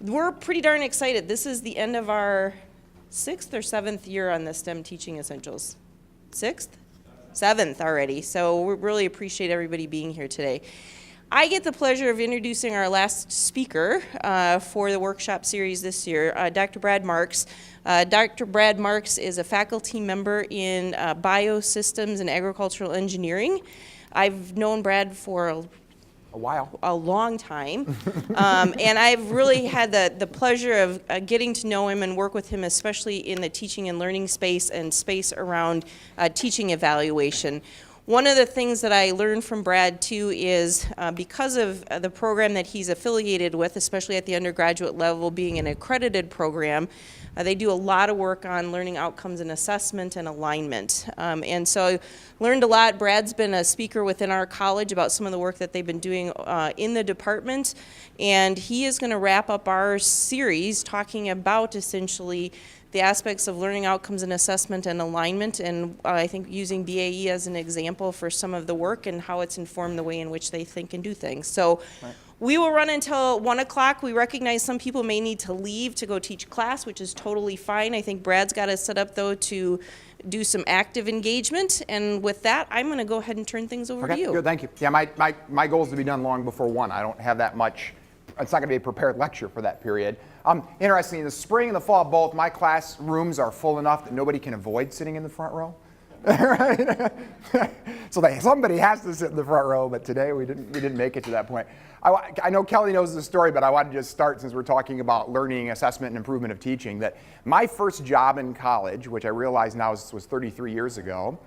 we're pretty darn excited. This is the end of our 6th or 7th year on the STEM Teaching Essentials. 6th? 7th already. So we really appreciate everybody being here today. I get the pleasure of introducing our last speaker for the workshop series this year, Dr. Brad Marks. Dr. Brad Marks is a faculty member in biosystems and agricultural engineering. I've known Brad for a long time, and I've really had the pleasure of getting to know him and work with him, especially in the teaching and learning space and space around teaching evaluation. One of the things that I learned from Brad too is because of the program that he's affiliated with, especially at the undergraduate level, being an accredited program, they do a lot of work on learning outcomes and assessment and alignment. And so I learned a lot. Brad's been a speaker within our college about some of the work that they've been doing in the department. And he is going to wrap up our series talking about essentially the aspects of learning outcomes and assessment and alignment, and I think using BAE as an example for some of the work and how it's informed the way in which they think and do things. So we will run until 1 o'clock. We recognize some people may need to leave to go teach class, which is totally fine. I think Brad's got us set up though to do some active engagement, and with that, I'm going to go ahead and turn things over to you. Good, thank you. Yeah, my goal is to be done long before 1. I don't have that much. It's not going to be a prepared lecture for that period. Interestingly, in the spring and the fall both, my classrooms are full enough that nobody can avoid sitting in the front row. So somebody has to sit in the front row, but today we didn't make it to that point. I know Kelly knows the story, but I want to just start, since we're talking about learning, assessment, and improvement of teaching, that my first job in college, which I realize now was 33 years ago,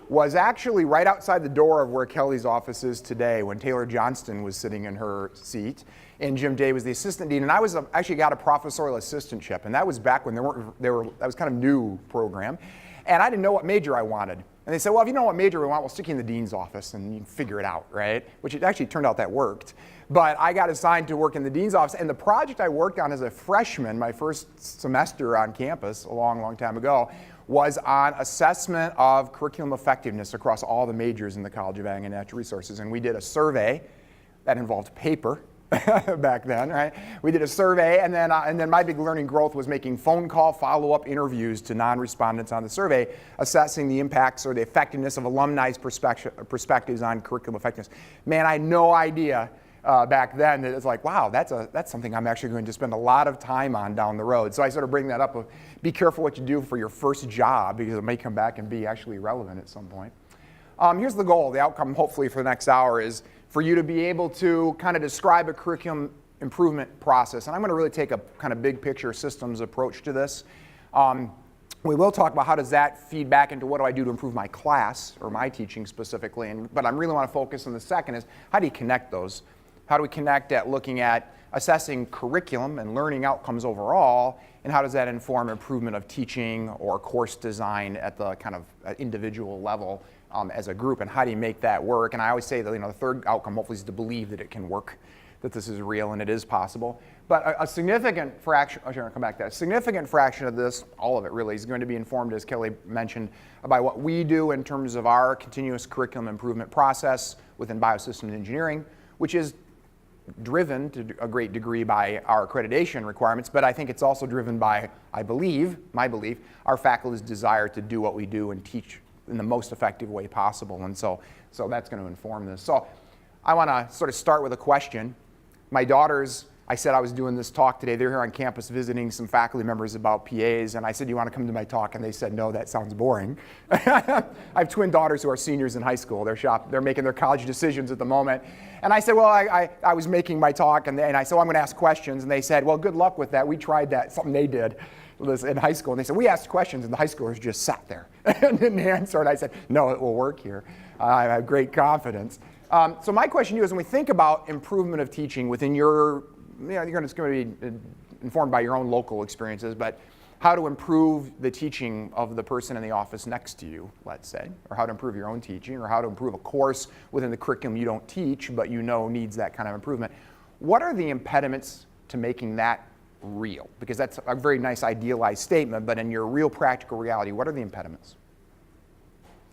was actually right outside the door of where Kelly's office is today, when Taylor Johnston was sitting in her seat and Jim Day was the assistant dean, and I was actually got a professorial assistantship, and that was back when that was kind of new program, and I didn't know what major I wanted. And they said, well, if you know what major we want, we'll stick you in the dean's office and you can figure it out, right? Which it actually turned out that worked. But I got assigned to work in the dean's office, and the project I worked on as a freshman, my first semester on campus a long time ago, was on assessment of curriculum effectiveness across all the majors in the College of Ag and Natural Resources. And we did a survey that involved paper back then, right? We did a survey, and then my big learning growth was making phone call follow-up interviews to non-respondents on the survey, assessing the impacts or the effectiveness of alumni's perspectives on curriculum effectiveness. Man, I had no idea back then that it's like, wow, that's something I'm actually going to spend a lot of time on down the road. So I sort of bring that up of be careful what you do for your first job, because it may come back and be actually relevant at some point. Here's the goal. The outcome, hopefully, for the next hour is for you to be able to kind of describe a curriculum improvement process. And I'm going to really take a kind of big picture systems approach to this. We will talk about how does that feed back into what do I do to improve my class or my teaching specifically. But I really want to focus on the second is how do you connect those? How do we connect at looking at assessing curriculum and learning outcomes overall, and how does that inform improvement of teaching or course design at the kind of individual level as a group, and how do you make that work? And I always say that the third outcome hopefully is to believe that it can work, that this is real and it is possible. But a significant fraction, I'm going to come back to that, a significant fraction of this, all of it really, is going to be informed, as Kelly mentioned, by what we do in terms of our continuous curriculum improvement process within biosystems engineering, which is driven to a great degree by our accreditation requirements, but I think it's also driven by, my belief, our faculty's desire to do what we do and teach in the most effective way possible. And so that's going to inform this. So I want to sort of start with a question. My daughters, I said I was doing this talk today. They're here on campus visiting some faculty members about PAs, and I said, do you want to come to my talk? And they said, no, that sounds boring. I have twin daughters who are seniors in high school. They're making their college decisions at the moment. And I said, well, I was making my talk, and I said, well, I'm going to ask questions. And they said, well, good luck with that. We tried that, something they did in high school. And they said, we asked questions, and the high schoolers just sat there and didn't answer. And I said, no, it will work here. I have great confidence. So my question to you is, when we think about improvement of teaching within your, it's going to be informed by your own local experiences, but how to improve the teaching of the person in the office next to you, let's say, or how to improve your own teaching, or how to improve a course within the curriculum you don't teach, but needs that kind of improvement. What are the impediments to making that real? Because that's a very nice idealized statement, but in your real practical reality, what are the impediments?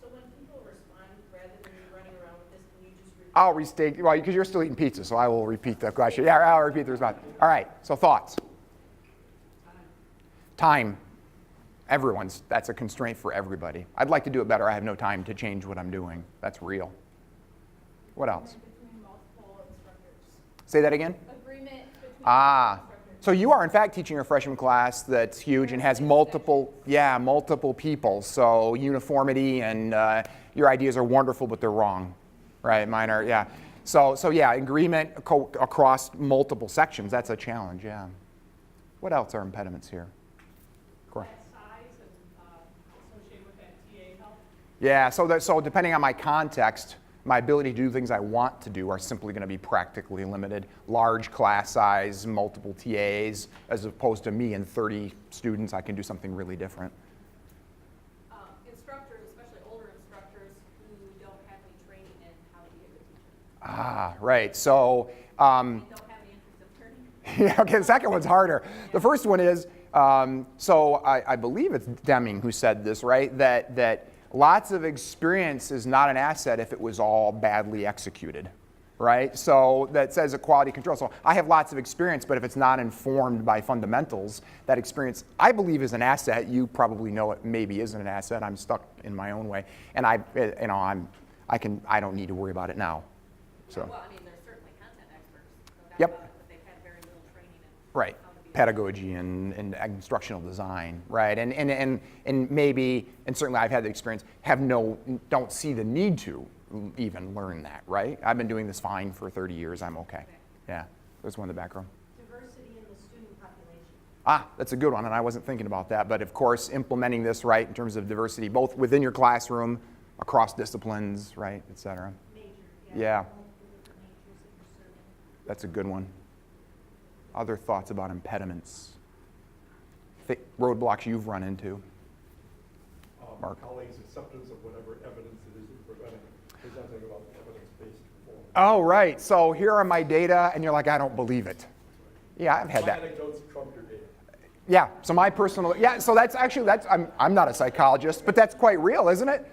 So when people respond, rather than you running around with this, can you just repeat? I'll restate, well, because you're still eating pizza, so I will repeat the question. Yeah, I'll repeat the response. All right, so thoughts? Time. That's a constraint for everybody. I'd like to do it better. I have no time to change what I'm doing. That's real. What else? Between multiple instructors. Say that again? Agreement between Ah, instructors. so you are in fact teaching a freshman class that's huge and has multiple people. So uniformity and your ideas are wonderful, but they're wrong, right? Mine are, yeah. So yeah, agreement across multiple sections. That's a challenge, yeah. What else are impediments here? Class size and associated with that TA help. Yeah, so depending on my context, my ability to do things I want to do are simply going to be practically limited. Large class size, multiple TAs, as opposed to me and 30 students, I can do something really different. Instructors, especially older instructors who don't have any training in how to be a good teacher. Ah, right. So, They don't have any interest in learning. yeah, okay, the second one's harder. The first one is, so I believe it's Deming who said this, right? That lots of experience is not an asset if it was all badly executed, right? So that says a quality control. So I have lots of experience, but if it's not informed by fundamentals, that experience I believe is an asset. You probably know it maybe isn't an asset. I'm stuck in my own way, and I don't need to worry about it now. So. Well, I mean, there's certainly content experts, no doubt Yep. about it, but they've had very little training in Right. how to be Pedagogy and instructional design, right? And maybe, and certainly I've had the experience, don't see the need to even learn that, right? I've been doing this fine for 30 years, I'm okay. Yeah, there's one in the back row. Diversity in the student population. Ah, that's a good one, and I wasn't thinking about that, but of course, implementing this right in terms of diversity, both within your classroom, across disciplines, right, et cetera. Major, Yeah. multiple different majors that you're serving. That's a good one. Other thoughts about impediments? Roadblocks you've run into? Mark. Colleagues' acceptance of whatever evidence it is you're presenting about evidence-based performance. Oh, right. So here are my data, and you're like, I don't believe it. Yeah, I've had My that. anecdotes trump your data. Yeah, so my personal, so I'm not a psychologist, but that's quite real, isn't it?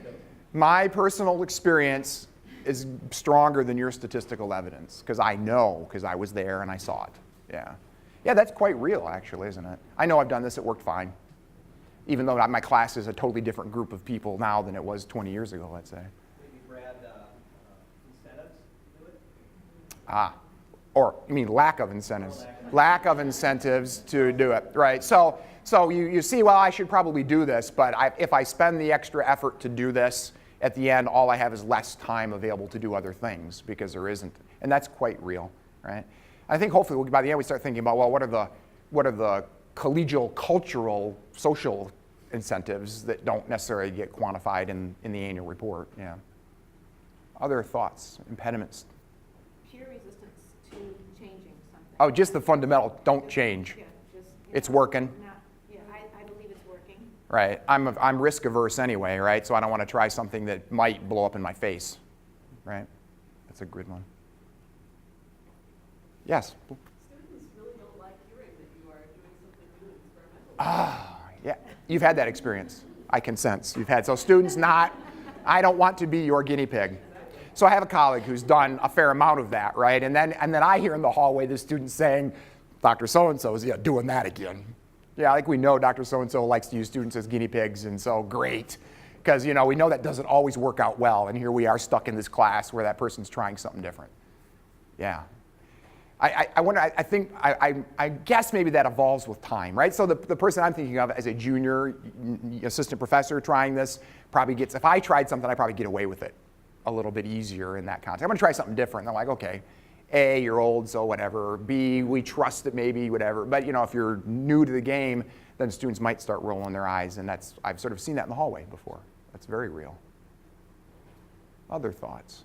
My personal experience is stronger than your statistical evidence, because I know, because I was there and I saw it. Yeah. Yeah, that's quite real, actually, isn't it? I know I've done this, it worked fine. Even though my class is a totally different group of people now than it was 20 years ago, let's say. Maybe Brad, incentives do it? Ah, or you mean lack of incentives. Lack of incentives to do it, right? So you see, well, I should probably do this, but if I spend the extra effort to do this, at the end, all I have is less time available to do other things because there isn't, and that's quite real, right? I think hopefully by the end we start thinking about, well, what are the collegial, cultural, social incentives that don't necessarily get quantified in the annual report, yeah. Other thoughts, impediments? Peer resistance to changing something. Oh, just the fundamental, don't change. Yeah, just. It's working. Yeah, I believe it's working. Right, I'm risk averse anyway, right? So I don't want to try something that might blow up in my face, right? That's a good one. Yes? Students really don't like hearing that you are doing something new and experimental. Ah, yeah, you've had that experience. I can sense you've had. So students I don't want to be your guinea pig. So I have a colleague who's done a fair amount of that, right? And then I hear in the hallway the students saying, Dr. So-and-so is doing that again. Yeah, like we know Dr. So-and-so likes to use students as guinea pigs, and so great. Because we know that doesn't always work out well, and here we are stuck in this class where that person's trying something different. Yeah. I wonder, I guess maybe that evolves with time, right? So the person I'm thinking of as a junior assistant professor trying this probably gets, if I tried something, I'd probably get away with it a little bit easier in that context. I'm gonna try something different. And they're like, okay, A, you're old, so whatever. B, we trust it maybe, whatever. But if you're new to the game, then students might start rolling their eyes, and I've sort of seen that in the hallway before. That's very real. Other thoughts?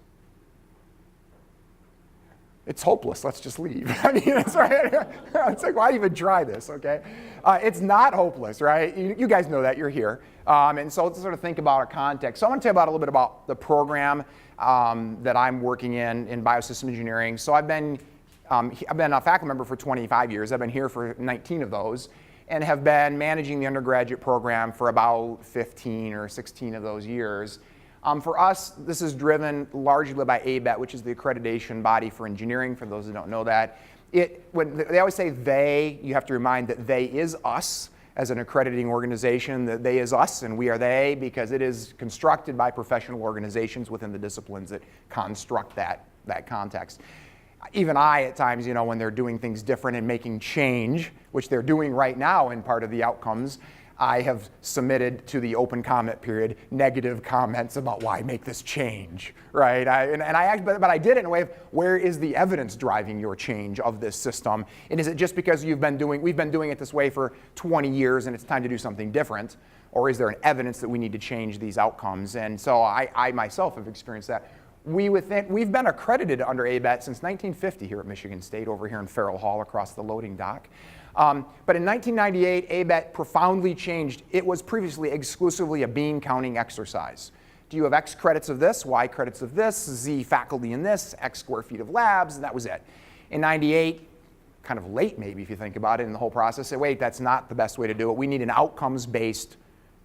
It's hopeless, let's just leave. I mean, it's right. It's like, why even try this, okay? It's not hopeless, right? You guys know that, you're here. And so let's sort of think about our context. So I want to tell you about a little bit about the program that I'm working in biosystem engineering. So I've been a faculty member for 25 years. I've been here for 19 of those, and have been managing the undergraduate program for about 15 or 16 of those years. For us, this is driven largely by ABET, which is the accreditation body for engineering, for those who don't know that. When they always say they, you have to remind that they is us. as an accrediting organization, that they is us and we are they, because it is constructed by professional organizations within the disciplines that construct that context. Even I, at times, when they're doing things different and making change, which they're doing right now in part of the outcomes, I have submitted to the open comment period negative comments about why make this change, right? But I did it in a way of, where is the evidence driving your change of this system? And is it just because we've been doing it this way for 20 years and it's time to do something different? Or is there an evidence that we need to change these outcomes? And so I myself have experienced that. We've been accredited under ABET since 1950 here at Michigan State, over here in Farrell Hall across the loading dock. But in 1998, ABET profoundly changed. It was previously exclusively a bean counting exercise. Do you have X credits of this, Y credits of this, Z faculty in this, X square feet of labs, and that was it. In 98, kind of late maybe if you think about it in the whole process, say, wait, that's not the best way to do it. We need an outcomes-based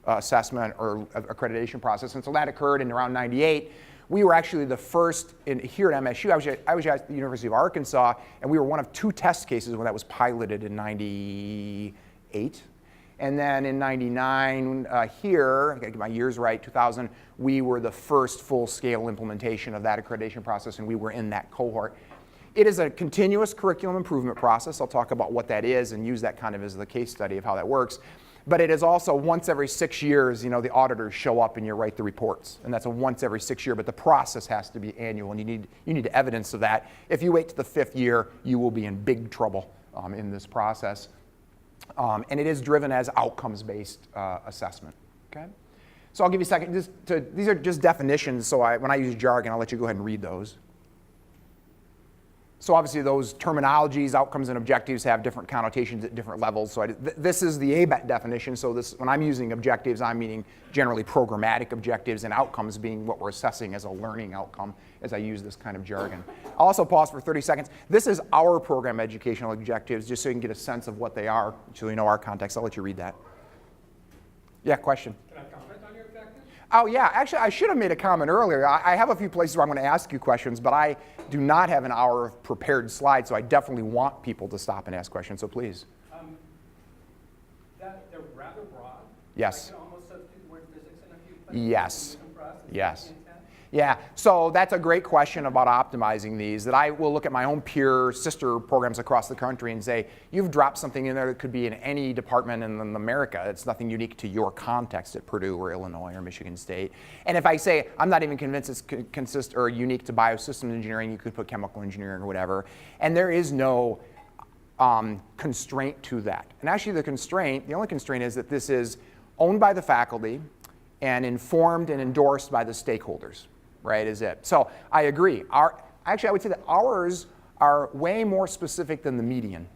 assessment or accreditation process. And so that occurred in around 98. We were actually the first here at MSU. I was at the University of Arkansas, and we were one of 2 test cases when that was piloted in 98. And then in 99 here, I gotta get my years right, 2000, we were the first full-scale implementation of that accreditation process, and we were in that cohort. It is a continuous curriculum improvement process. I'll talk about what that is and use that kind of as the case study of how that works. But it is also once every 6 years, the auditors show up and you write the reports. And that's a once every 6 year, but the process has to be annual, and you need evidence of that. If you wait to the 5th year, you will be in big trouble in this process. And it is driven as outcomes-based assessment, okay? So I'll give you a second. These are just definitions, so when I use jargon, I'll let you go ahead and read those. So obviously those terminologies, outcomes and objectives, have different connotations at different levels. So this is the ABET definition. So when I'm using objectives, I'm meaning generally programmatic objectives, and outcomes being what we're assessing as a learning outcome as I use this kind of jargon. I'll also pause for 30 seconds. This is our program educational objectives, just so you can get a sense of what they are, so you know our context. I'll let you read that. Yeah, question? Can I comment on your objectives? Oh yeah, actually I should have made a comment earlier. I have a few places where I'm going to ask you questions, but I do not have an hour of prepared slides, so I definitely want people to stop and ask questions, so please. They're rather broad. Yes. I can almost substitute the word physics in a few places. Yes. Yes. The intent. Yeah, so that's a great question about optimizing these, that I will look at my own peer sister programs across the country and say, you've dropped something in there that could be in any department in America. It's nothing unique to your context at Purdue or Illinois or Michigan State. And if I say, I'm not even convinced it's unique to biosystems engineering, you could put chemical engineering or whatever. And there is no constraint to that. And actually the only constraint is that this is owned by the faculty and informed and endorsed by the stakeholders. Right, is it. So I agree. Actually, I would say that ours are way more specific than the median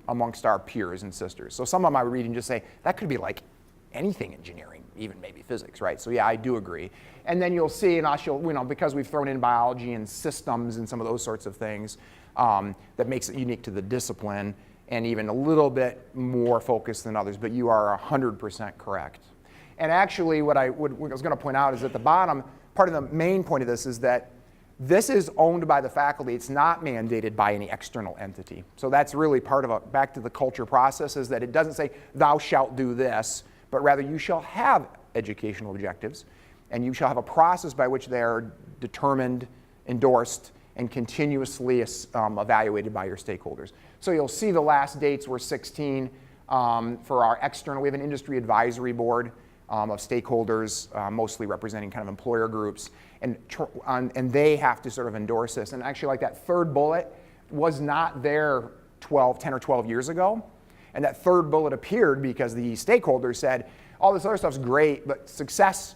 amongst our peers and sisters. So some of them I would read and just say, that could be like anything engineering, even maybe physics, right? So yeah, I do agree. And then you'll see, and because we've thrown in biology and systems and some of those sorts of things, that makes it unique to the discipline and even a little bit more focused than others, but you are 100% correct. And actually, what I was going to point out is at the bottom, part of the main point of this is that this is owned by the faculty. It's not mandated by any external entity. So that's really part of back to the culture process, is that it doesn't say, thou shalt do this, but rather you shall have educational objectives, and you shall have a process by which they are determined, endorsed, and continuously evaluated by your stakeholders. So you'll see the last dates were 16 for our external. We have an industry advisory board of stakeholders, mostly representing kind of employer groups, and they have to sort of endorse this. And actually, like that third bullet was not there 10 or 12 years ago, and that third bullet appeared because the stakeholders said, all this other stuff's great, but success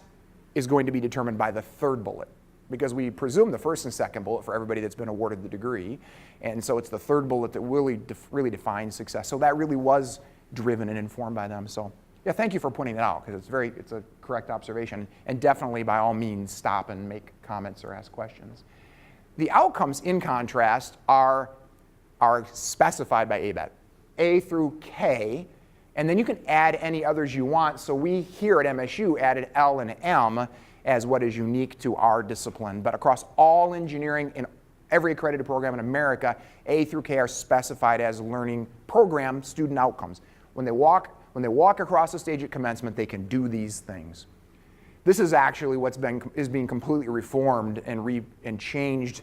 is going to be determined by the third bullet, because we presume the first and second bullet for everybody that's been awarded the degree, and so it's the third bullet that really defines success. So that really was driven and informed by them. So. Yeah, thank you for pointing it out, because it's a correct observation, and definitely by all means stop and make comments or ask questions. The outcomes, in contrast, are specified by ABET, A through K, and then you can add any others you want. So we here at MSU added L and M as what is unique to our discipline, but across all engineering in every accredited program in America, A through K are specified as learning program student outcomes. When they walk when they walk across the stage at commencement, they can do these things. This is actually is being completely reformed and changed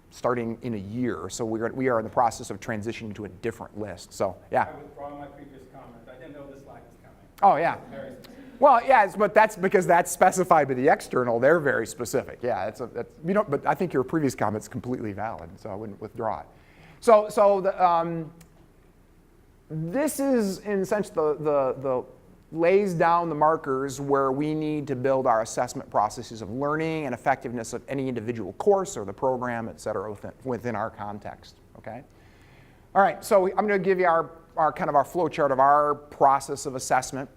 starting in a year. So we are in the process of transitioning to a different list. So yeah. I withdraw my previous comment. I didn't know this slide was coming. Oh yeah. Very specific. Well, yeah, but that's because that's specified by the external. They're very specific. Yeah, but I think your previous comment's completely valid, so I wouldn't withdraw it. This is in a sense the lays down the markers where we need to build our assessment processes of learning and effectiveness of any individual course or the program, et cetera, within our context. Okay. All right. So I'm going to give you our kind of our flow chart of our process of assessment.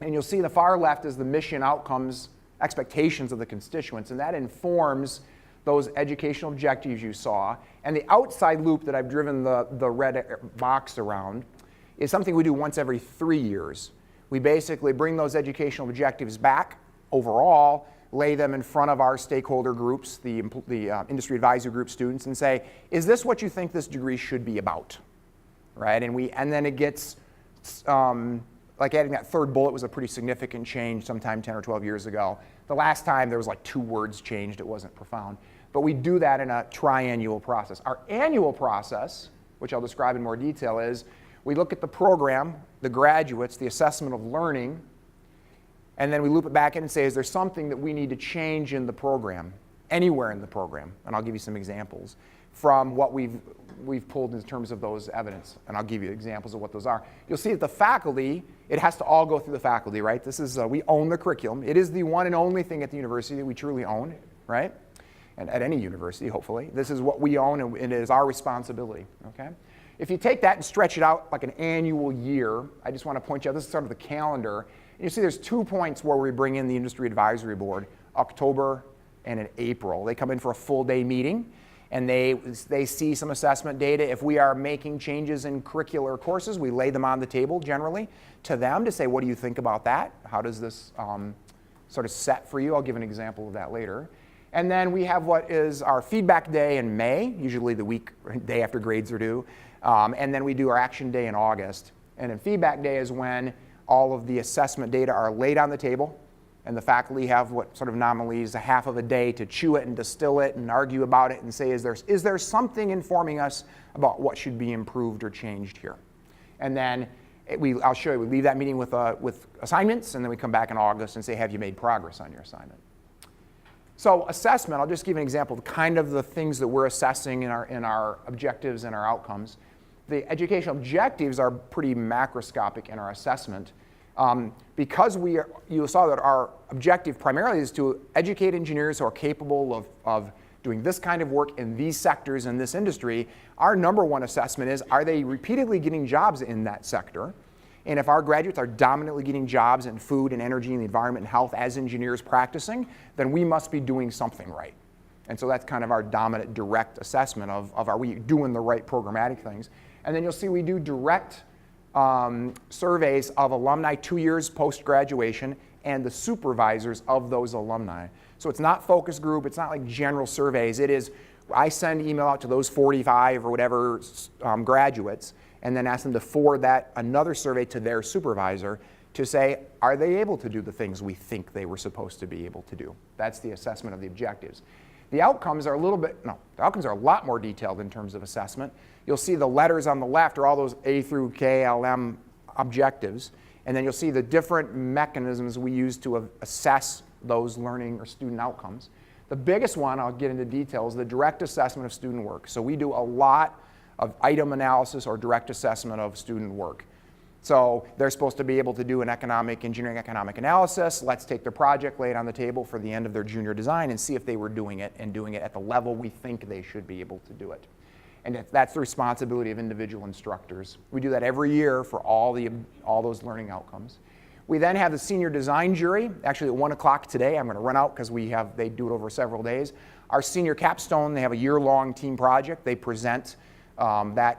And you'll see the far left is the mission, outcomes, expectations of the constituents, and that informs those educational objectives you saw. And the outside loop that I've driven the red box around is something we do once every 3 years. We basically bring those educational objectives back overall, lay them in front of our stakeholder groups, the industry advisory group students, and say, is this what you think this degree should be about? Right? And then it gets, like adding that third bullet was a pretty significant change sometime 10 or 12 years ago. The last time there was like 2 words changed, it wasn't profound. But we do that in a triannual process. Our annual process, which I'll describe in more detail, is we look at the program, the graduates, the assessment of learning, and then we loop it back in and say, is there something that we need to change in the program, anywhere in the program? And I'll give you some examples from what we've pulled in terms of those evidence, and I'll give you examples of what those are. You'll see that the faculty, it has to all go through the faculty, right? This is, we own the curriculum. It is the one and only thing at the university that we truly own, right? And at any university, hopefully. This is what we own, and it is our responsibility, okay? If you take that and stretch it out like an annual year, I just want to point you out, this is sort of the calendar. And you see there's 2 points where we bring in the Industry Advisory Board, October and in April. They come in for a full day meeting, and they see some assessment data. If we are making changes in curricular courses, we lay them on the table generally to them to say, what do you think about that? How does this sort of set for you? I'll give an example of that later. And then we have what is our feedback day in May, usually the day after grades are due. And then we do our action day in August. And then feedback day is when all of the assessment data are laid on the table, and the faculty have what sort of nominally is a half of a day to chew it and distill it and argue about it and say, is there something informing us about what should be improved or changed here? And then I'll show you, we leave that meeting with assignments, and then we come back in August and say, have you made progress on your assignment? So assessment, I'll just give an example of kind of the things that we're assessing in our objectives and our outcomes. The educational objectives are pretty macroscopic in our assessment. Because you saw that our objective primarily is to educate engineers who are capable of doing this kind of work in these sectors in this industry, our number one assessment is, are they repeatedly getting jobs in that sector? And if our graduates are dominantly getting jobs in food and energy and the environment and health as engineers practicing, then we must be doing something right. And so that's kind of our dominant direct assessment of are we doing the right programmatic things. And then you'll see we do direct surveys of alumni 2 years post-graduation and the supervisors of those alumni. So it's not focus group, it's not like general surveys. It is, I send email out to those 45 or whatever graduates and then ask them to forward that another survey to their supervisor to say, are they able to do the things we think they were supposed to be able to do? That's the assessment of the objectives. The outcomes are the outcomes are a lot more detailed in terms of assessment. You'll see the letters on the left are all those A through K, LM objectives, and then you'll see the different mechanisms we use to assess those learning or student outcomes. The biggest one, I'll get into details, the direct assessment of student work. So we do a lot of item analysis or direct assessment of student work. So they're supposed to be able to do an engineering economic analysis. Let's take their project, lay it on the table for the end of their junior design and see if they were doing it and doing it at the level we think they should be able to do it. And that's the responsibility of individual instructors. We do that every year for all those learning outcomes. We then have the senior design jury. Actually at 1 o'clock today, I'm going to run out because they do it over several days. Our senior capstone, they have a year-long team project. They present that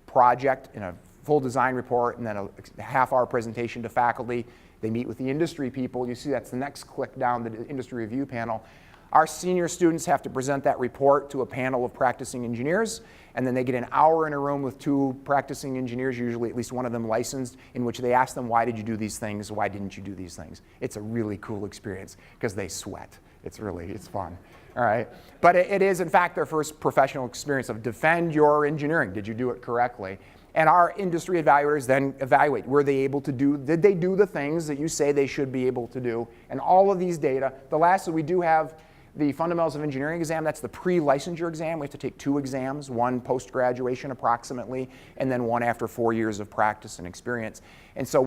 project in a full design report and then a half-hour presentation to faculty. They meet with the industry people. You see that's the next click down the industry review panel. Our senior students have to present that report to a panel of practicing engineers, and then they get an hour in a room with 2 practicing engineers, usually at least one of them licensed, in which they ask them, why did you do these things? Why didn't you do these things? It's a really cool experience because they sweat. It's fun. All right. But it is, in fact, their first professional experience of defend your engineering. Did you do it correctly? And our industry evaluators then evaluate, did they do the things that you say they should be able to do? And all of these data, the last, we do have the Fundamentals of Engineering exam. That's the pre-licensure exam. We have to take 2 exams, one post-graduation approximately, and then one after 4 years of practice and experience. And so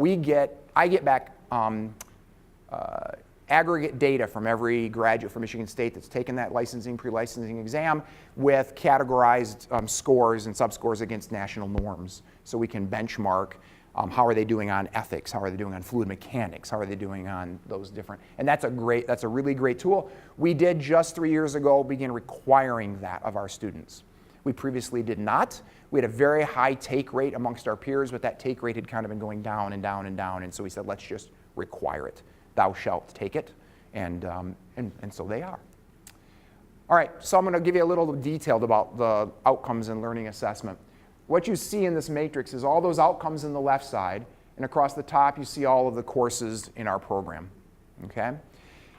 I get back aggregate data from every graduate from Michigan State that's taken that pre-licensing exam with categorized scores and subscores against national norms. So we can benchmark how are they doing on ethics, how are they doing on fluid mechanics, how are they doing on those different, and that's a really great tool. We did just 3 years ago begin requiring that of our students. We previously did not. We had a very high take rate amongst our peers, but that take rate had kind of been going down and down and down, and so we said, let's just require it. Thou shalt take it, and so they are. All right, so I'm going to give you a little detailed about the outcomes in learning assessment. What you see in this matrix is all those outcomes in the left side, and across the top you see all of the courses in our program, okay?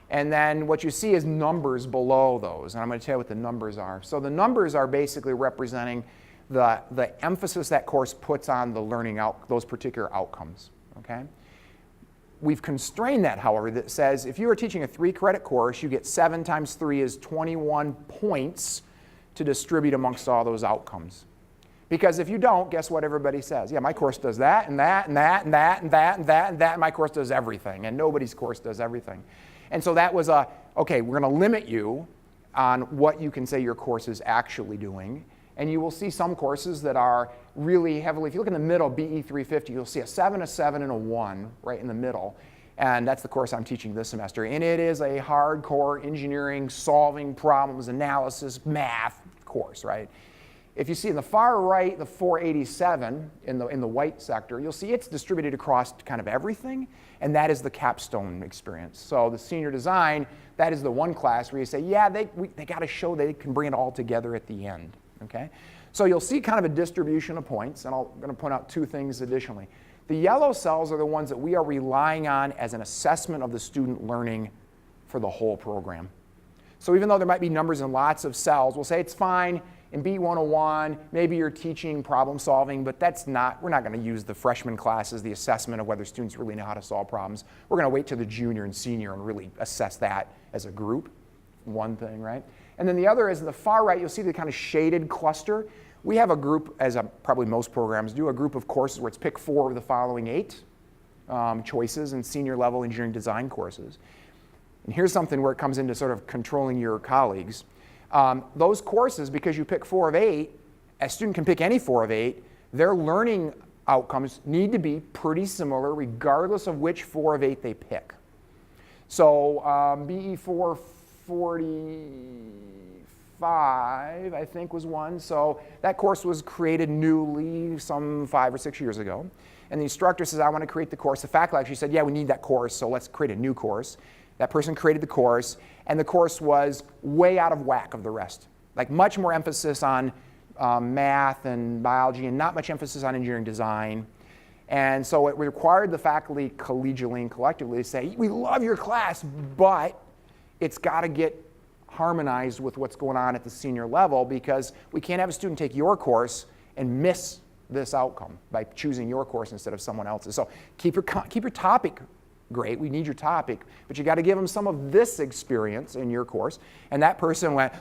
And then what you see is numbers below those, and I'm going to tell you what the numbers are. So the numbers are basically representing the emphasis that course puts on the learning those particular outcomes, okay? We've constrained that, however, that says if you are teaching a 3-credit course, you get 7 times 3 is 21 points to distribute amongst all those outcomes. Because if you don't, guess what everybody says? Yeah, my course does that, and that, and that, and that, and that, and that, and that, and my course does everything, and nobody's course does everything. And so that was okay, we're going to limit you on what you can say your course is actually doing. And you will see some courses that are really heavily, if you look in the middle, BE 350, you'll see a 7, a 7, and a 1 right in the middle. And that's the course I'm teaching this semester. And it is a hardcore engineering, solving problems, analysis, math course, right? If you see in the far right, the 487 in the white sector, you'll see it's distributed across kind of everything, and that is the capstone experience. So the senior design, that is the one class where you say, yeah, they got to show they can bring it all together at the end. Okay? So you'll see kind of a distribution of points, and I'm going to point out 2 things additionally. The yellow cells are the ones that we are relying on as an assessment of the student learning for the whole program. So even though there might be numbers in lots of cells, we'll say it's fine in B101, maybe you're teaching problem solving, but we're not going to use the freshman class as the assessment of whether students really know how to solve problems. We're going to wait till the junior and senior and really assess that as a group, one thing, right? And then the other is in the far right, you'll see the kind of shaded cluster. We have a group, as probably most programs do, a group of courses where it's pick 4 of the following 8 choices in senior level engineering design courses. And here's something where it comes into sort of controlling your colleagues. Those courses, because you pick 4 of 8, a student can pick any 4 of 8, their learning outcomes need to be pretty similar regardless of which 4 of 8 they pick. So BE 445, I think, was one. So that course was created newly some 5 or 6 years ago. And the instructor says, I want to create the course. The faculty actually said, yeah, we need that course, so let's create a new course. That person created the course, and the course was way out of whack of the rest. Like much more emphasis on math and biology and not much emphasis on engineering design. And so it required the faculty collegially and collectively to say, we love your class, but it's got to get harmonized with what's going on at the senior level, because we can't have a student take your course and miss this outcome by choosing your course instead of someone else's. So keep your topic great, we need your topic, but you got to give them some of this experience in your course. And that person went,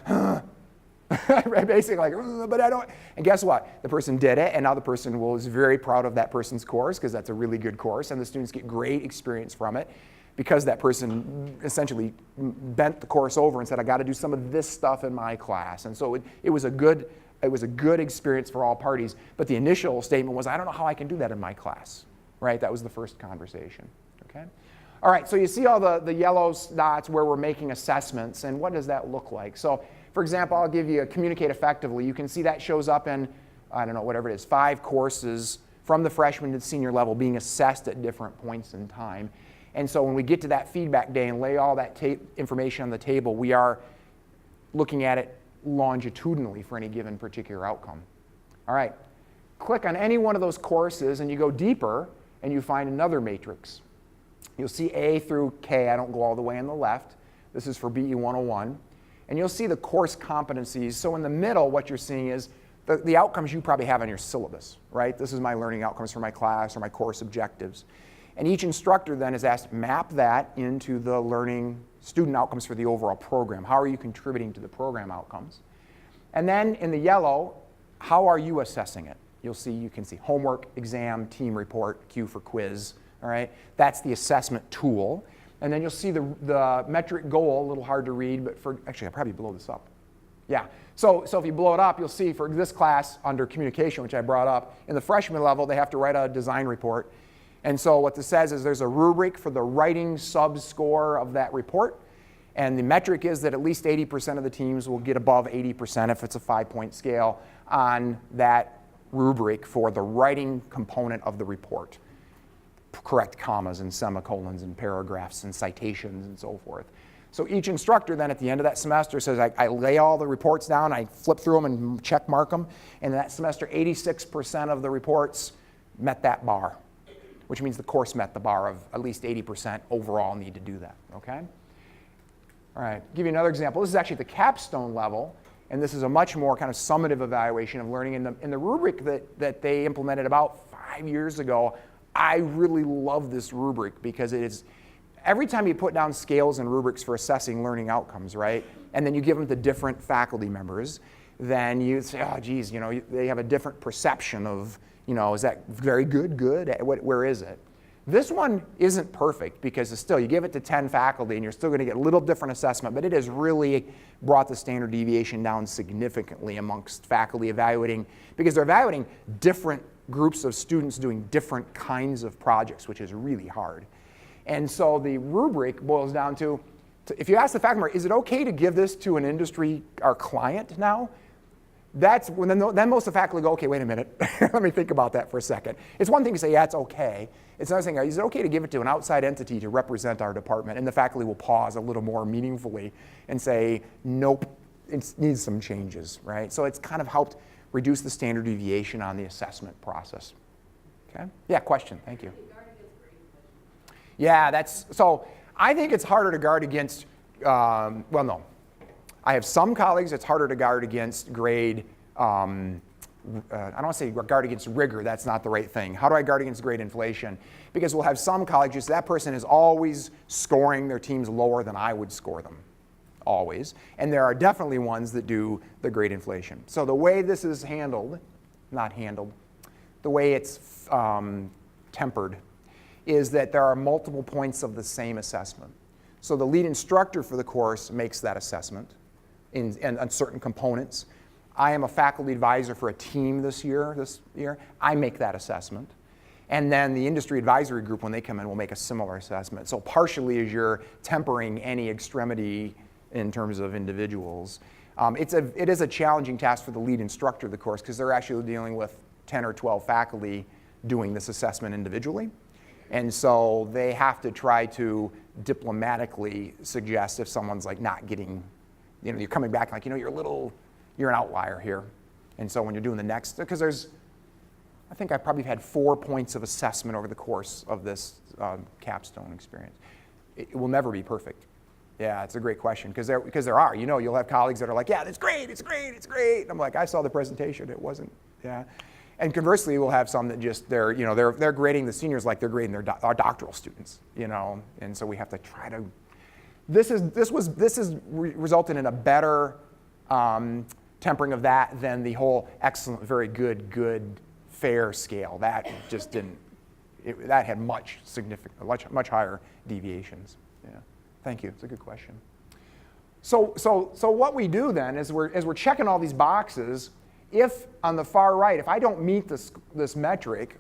basically like, but I don't, and guess what? The person did it, and now the person was very proud of that person's course because that's a really good course, and the students get great experience from it because that person essentially bent the course over and said, I got to do some of this stuff in my class. And so it was a good experience for all parties, but the initial statement was, I don't know how I can do that in my class, right? That was the first conversation. Okay. All right, so you see all the yellow dots where we're making assessments, and what does that look like? So, for example, I'll give you a communicate effectively. You can see that shows up in, I don't know, whatever it is, 5 courses from the freshman to the senior level being assessed at different points in time. And so when we get to that feedback day and lay all that information on the table, we are looking at it longitudinally for any given particular outcome. All right, click on any one of those courses and you go deeper and you find another matrix. You'll see A through K. I don't go all the way on the left. This is for BE 101. And you'll see the course competencies. So in the middle, what you're seeing is the outcomes you probably have on your syllabus, right? This is my learning outcomes for my class or my course objectives. And each instructor then is asked to map that into the learning student outcomes for the overall program. How are you contributing to the program outcomes? And then in the yellow, how are you assessing it? You can see homework, exam, team report, Q for quiz, all right? That's the assessment tool. And then you'll see the metric goal, a little hard to read, but actually I'll probably blow this up. Yeah, so if you blow it up, you'll see for this class under communication, which I brought up, in the freshman level, they have to write a design report. And so what this says is there's a rubric for the writing sub-score of that report. And the metric is that at least 80% of the teams will get above 80% if it's a 5-point scale on that rubric for the writing component of the report. Correct commas and semicolons and paragraphs and citations and so forth. So each instructor then at the end of that semester says, I lay all the reports down, I flip through them and check mark them, and that semester 86% of the reports met that bar, which means the course met the bar of at least 80% overall need to do that, okay? All right, give you another example. This is actually the capstone level, and this is a much more kind of summative evaluation of learning. In the rubric that they implemented about 5 years ago, I really love this rubric because it is, every time you put down scales and rubrics for assessing learning outcomes, right, and then you give them to different faculty members, then you say, oh, geez, they have a different perception of, is that very good, where is it? This one isn't perfect because it's still, you give it to 10 faculty and you're still going to get a little different assessment, but it has really brought the standard deviation down significantly amongst faculty evaluating, because they're evaluating different groups of students doing different kinds of projects, which is really hard. And so the rubric boils down to if you ask the faculty member, is it okay to give this to an industry, our client now? That's when then most of the faculty go, okay, wait a minute, let me think about that for a second. It's one thing to say, yeah, it's okay. It's another thing, is it okay to give it to an outside entity to represent our department? And the faculty will pause a little more meaningfully and say, nope, it needs some changes, right? So it's kind of helped reduce the standard deviation on the assessment process. Okay? Yeah, question, thank you. Yeah, so I think it's harder to guard against, well, no. I have some colleagues it's harder to guard against grade, I don't want to say guard against rigor, that's not the right thing. How do I guard against grade inflation? Because we'll have some colleagues, just that person is always scoring their teams lower than I would score them, always. And there are definitely ones that do the grade inflation. So the way this is handled, the way it's tempered, is that there are multiple points of the same assessment. So the lead instructor for the course makes that assessment on certain components. I am a faculty advisor for a team this year. I make that assessment. And then the industry advisory group, when they come in, will make a similar assessment. So partially as you're tempering any extremity in terms of individuals, it is a challenging task for the lead instructor of the course because they're actually dealing with 10 or 12 faculty doing this assessment individually. And so they have to try to diplomatically suggest if someone's like not getting, you're coming back like, you're an outlier here. And so when you're doing the next, because I think I probably had 4 points of assessment over the course of this capstone experience. It will never be perfect. Yeah, it's a great question because there are, you'll have colleagues that are like, yeah, it's great. And I'm like, I saw the presentation, it wasn't, yeah. And conversely, we'll have some that just they're grading the seniors like they're grading our doctoral students, and so we have to try to. This has resulted in a better tempering of that than the whole excellent, very good, fair scale. That just didn't. That had much higher deviations. Yeah, thank you. It's a good question. So what we do then is we're checking all these boxes. If on the far right, if I don't meet this metric,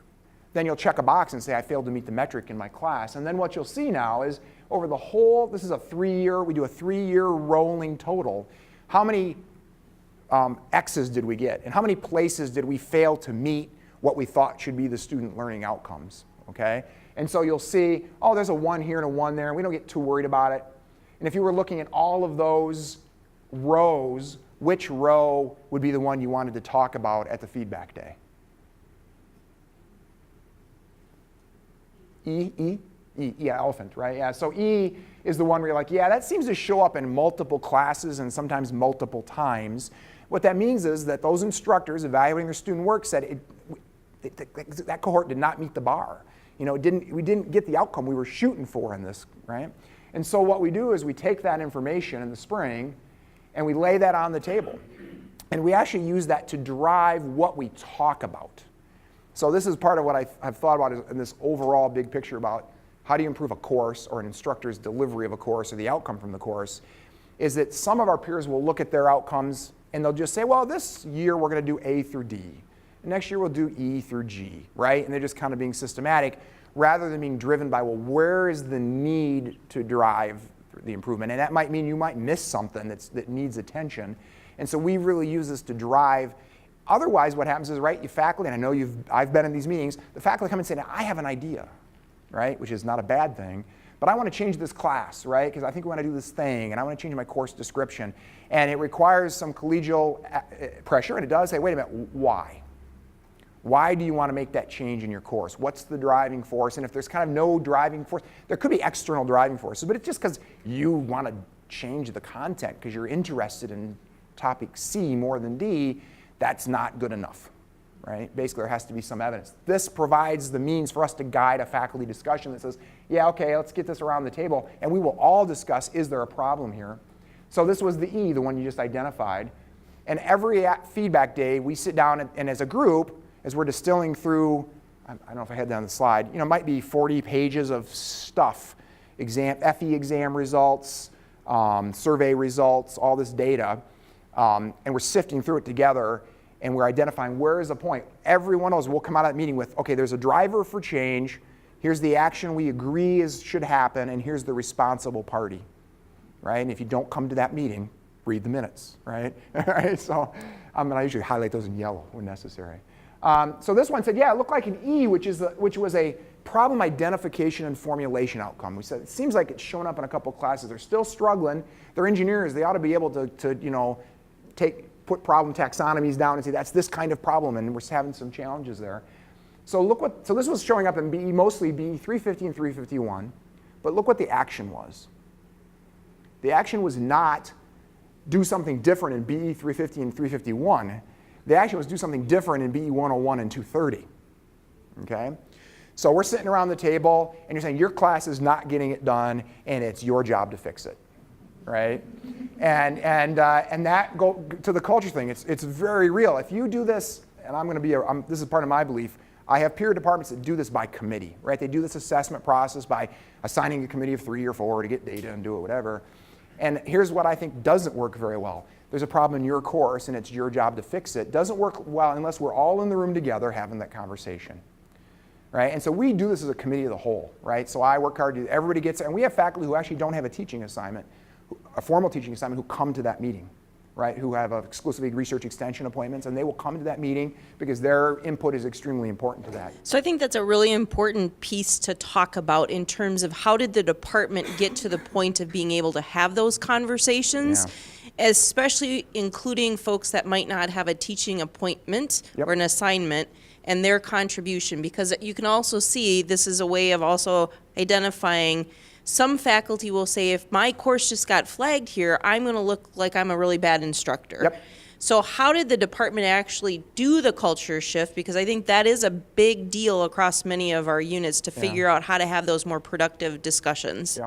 then you'll check a box and say I failed to meet the metric in my class. And then what you'll see now is over the whole, this is a 3-year, we do a 3-year rolling total. How many X's did we get? And how many places did we fail to meet what we thought should be the student learning outcomes? Okay? And so you'll see, oh, there's a 1 here and a 1 there. We don't get too worried about it. And if you were looking at all of those rows, which row would be the one you wanted to talk about at the feedback day? E, yeah, elephant, right? Yeah, so E is the one where you're like, yeah, that seems to show up in multiple classes and sometimes multiple times. What that means is that those instructors evaluating their student work said that cohort did not meet the bar. You know, we didn't get the outcome we were shooting for in this, right? And so what we do is we take that information in the spring and we lay that on the table. And we actually use that to drive what we talk about. So this is part of what I've thought about in this overall big picture about how do you improve a course or an instructor's delivery of a course or the outcome from the course, is that some of our peers will look at their outcomes and they'll just say, well, this year we're going to do A through D. Next year we'll do E through G, right? And they're just kind of being systematic rather than being driven by, well, where is the need to drive the improvement? And that might mean you might miss something that needs attention. And so we really use this to drive. Otherwise, what happens is, right, you faculty, and I know I've been in these meetings, the faculty come and say, now, I have an idea, right, which is not a bad thing, but I want to change this class, right, because I think we want to do this thing, and I want to change my course description. And it requires some collegial pressure, and it does say, wait a minute, why? Why do you want to make that change in your course? What's the driving force? And if there's kind of no driving force, there could be external driving forces, but it's just because you want to change the content because you're interested in topic C more than D, that's not good enough, right? Basically, there has to be some evidence. This provides the means for us to guide a faculty discussion that says, yeah, okay, let's get this around the table, and we will all discuss, is there a problem here? So this was the E, the one you just identified. And every feedback day, we sit down and as a group, as we're distilling through, I don't know if I had that on the slide, you know, it might be 40 pages of stuff, FE exam results, survey results, all this data, and we're sifting through it together, and we're identifying where is the point. Every one of those will come out of that meeting with, okay, there's a driver for change, here's the action we agree should happen, and here's the responsible party, right? And if you don't come to that meeting, read the minutes, right? All right, so and I usually highlight those in yellow when necessary. So this one said, yeah, it looked like an E, which was a problem identification and formulation outcome. We said, it seems like it's shown up in a couple classes. They're still struggling. They're engineers. They ought to be able to you know, put problem taxonomies down and say, that's this kind of problem, and we're having some challenges there. So this was showing up in BE, mostly BE 350 and 351, but look what the action was. The action was not do something different in BE 350 and 351. The action was do something different in BE 101 and 230, okay? So we're sitting around the table, and you're saying your class is not getting it done, and it's your job to fix it, right? And that go to the culture thing. It's very real. If you do this, and this is part of my belief, I have peer departments that do this by committee, right? They do this assessment process by assigning a committee of 3 or 4 to get data and do it, whatever. And here's what I think doesn't work very well. There's a problem in your course, and it's your job to fix it. Doesn't work well unless we're all in the room together having that conversation, right? And so we do this as a committee of the whole, right? So I work hard, everybody gets it, and we have faculty who actually don't have a teaching assignment, a formal teaching assignment, who come to that meeting, right? Who have exclusively research extension appointments, and they will come to that meeting because their input is extremely important to that. So I think that's a really important piece to talk about in terms of how did the department get to the point of being able to have those conversations, especially including folks that might not have a teaching appointment or an assignment, and their contribution, because you can also see this is a way of also identifying. Some faculty will say, if my course just got flagged here, I'm going to look like I'm a really bad instructor. So how did the department actually do the culture shift? Because I think that is a big deal across many of our units to figure out how to have those more productive discussions.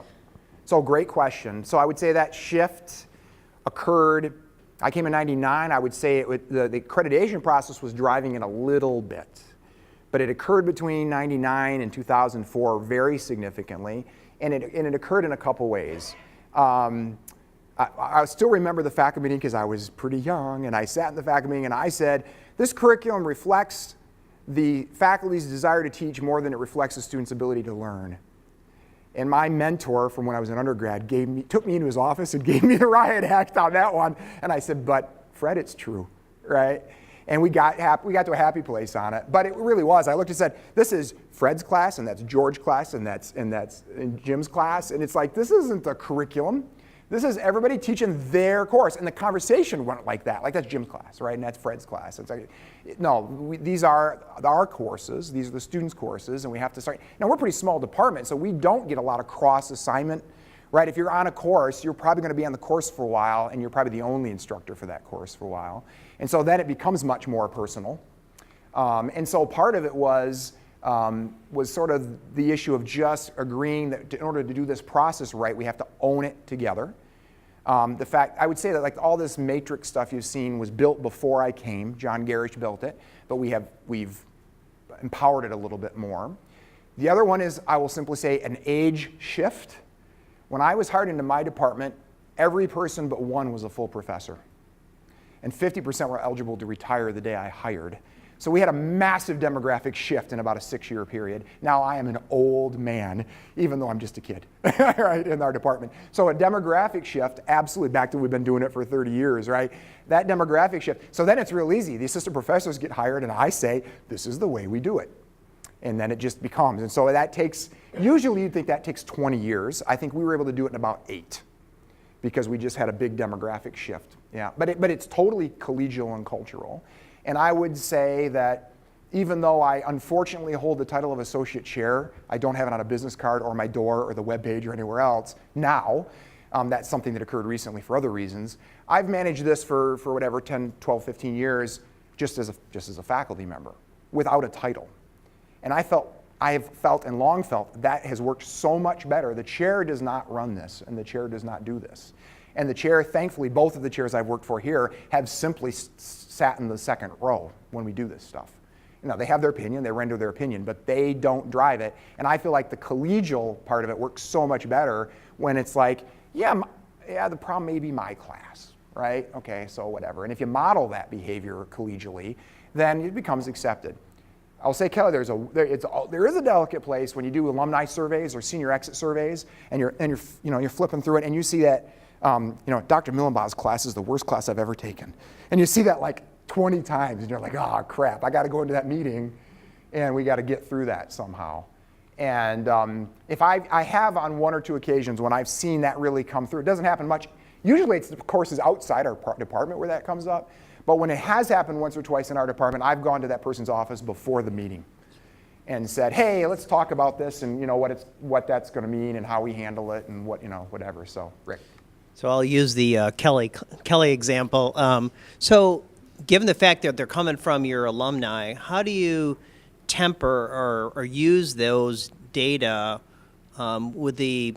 So great question. So I would say that shift occurred, I came in 99, I would say the accreditation process was driving it a little bit. But it occurred between 99 and 2004 very significantly. And it occurred in a couple ways. I still remember the faculty meeting because I was pretty young, and I sat in the faculty meeting and I said, this curriculum reflects the faculty's desire to teach more than it reflects the student's ability to learn. And my mentor from when I was an undergrad took me into his office and gave me the riot act on that one. And I said, but Fred, it's true, right? And we got to a happy place on it. But it really was. I looked and said, this is Fred's class, and that's George's class, and that's Jim's class. And it's like, this isn't the curriculum. This is everybody teaching their course, and the conversation went like that. Like that's Jim's class, right? And that's Fred's class. It's like, no, these are our courses. These are the students' courses, and we have to start. Now we're a pretty small department, so we don't get a lot of cross assignment, right? If you're on a course, you're probably going to be on the course for a while, and you're probably the only instructor for that course for a while, and so then it becomes much more personal. And so part of it was sort of the issue of just agreeing that in order to do this process right, we have to own it together. The fact, I would say that like all this matrix stuff you've seen was built before I came. John Garish built it, but we've empowered it a little bit more. The other one is, I will simply say, an age shift. When I was hired into my department, every person but one was a full professor. And 50% were eligible to retire the day I hired. So we had a massive demographic shift in about a 6-year period. Now I am an old man, even though I'm just a kid, right, in our department. So a demographic shift, absolutely, back to we've been doing it for 30 years, right? That demographic shift. So then it's real easy. The assistant professors get hired, and I say, this is the way we do it. And then it just becomes. And so that takes, usually you'd think that takes 20 years. I think we were able to do it in about 8 because we just had a big demographic shift. Yeah, but it's totally collegial and cultural. And I would say that even though I unfortunately hold the title of associate chair, I don't have it on a business card or my door or the webpage or anywhere else now. That's something that occurred recently for other reasons. I've managed this for whatever, 10, 12, 15 years just as a faculty member without a title. And I have felt and long felt that has worked so much better. The chair does not run this, and the chair does not do this. And the chair, thankfully, both of the chairs I've worked for here have simply sat in the second row when we do this stuff. You know, they have their opinion, they render their opinion, but they don't drive it. And I feel like the collegial part of it works so much better when it's like, yeah, the problem may be my class, right? Okay, so whatever. And if you model that behavior collegially, then it becomes accepted. I'll say, Kelly, there is a delicate place when you do alumni surveys or senior exit surveys, and you're flipping through it, and you see that Dr. Millenbaugh's class is the worst class I've ever taken, and you see that like 20 times, and you're like, oh crap, I got to go into that meeting, and we got to get through that somehow. And if I have on 1 or 2 occasions when I've seen that really come through, it doesn't happen much. Usually it's the courses outside our department where that comes up. But when it has happened once or twice in our department, I've gone to that person's office before the meeting and said, hey, let's talk about this and what that's going to mean and how we handle it and whatever. So, Rick. So I'll use the Kelly example. So given the fact that they're coming from your alumni, how do you temper or use those data through the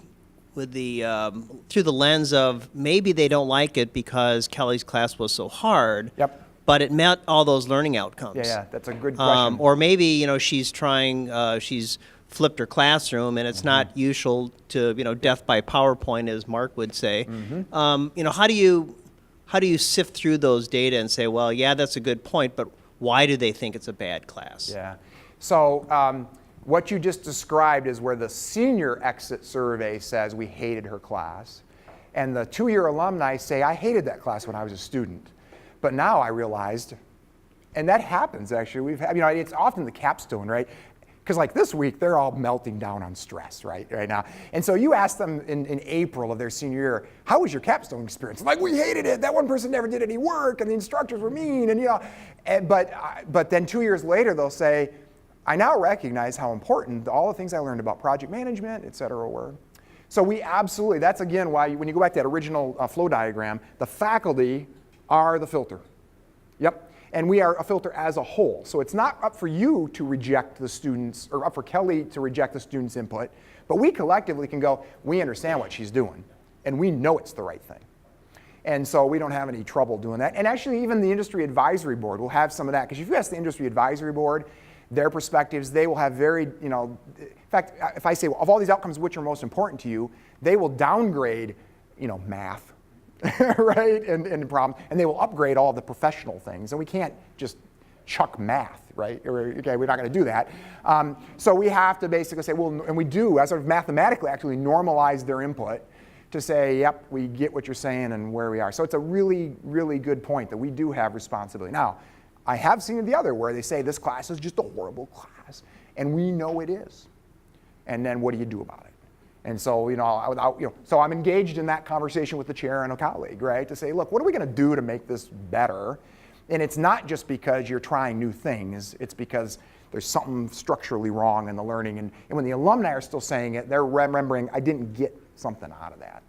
lens of maybe they don't like it because Kelly's class was so hard, Yep. but it met all those learning outcomes. Yeah, that's a good question. Or maybe she's she's flipped her classroom and it's not usual to death by PowerPoint, as Mark would say. How do you sift through those data and say, well, yeah, that's a good point, but why do they think it's a bad class? Yeah. So what you just described is where the senior exit survey says we hated her class, and the 2-year alumni say, I hated that class when I was a student. But now I realized, and that happens actually, we've had, it's often the capstone, right? Because like this week, they're all melting down on stress right now. And so you ask them in April of their senior year, how was your capstone experience? Like, we hated it. That one person never did any work, and the instructors were mean, but then 2 years later, they'll say, I now recognize how important all the things I learned about project management, et cetera, were. So we absolutely, that's again why when you go back to that original flow diagram, the faculty are the filter. Yep. And we are a filter as a whole. So it's not up for you to reject the students, or up for Kelly to reject the students' input, but we collectively can go, we understand what she's doing, and we know it's the right thing. And so we don't have any trouble doing that. And actually, even the Industry Advisory Board will have some of that, because if you ask the Industry Advisory Board, their perspectives, they will have very, in fact, if I say, well, of all these outcomes, which are most important to you, they will downgrade, math, right, and problems, and they will upgrade all the professional things. And we can't just chuck math, right? Okay, we're not going to do that. So we have to basically say, well, and we do, as sort of mathematically actually normalize their input to say, yep, we get what you're saying and where we are. So it's a really, really good point that we do have responsibility. Now, I have seen the other where they say this class is just a horrible class, and we know it is. And then what do you do about it? And so, so I'm engaged in that conversation with the chair and a colleague, right? To say, look, what are we going to do to make this better? And it's not just because you're trying new things, it's because there's something structurally wrong in the learning. And when the alumni are still saying it, they're remembering, I didn't get something out of that.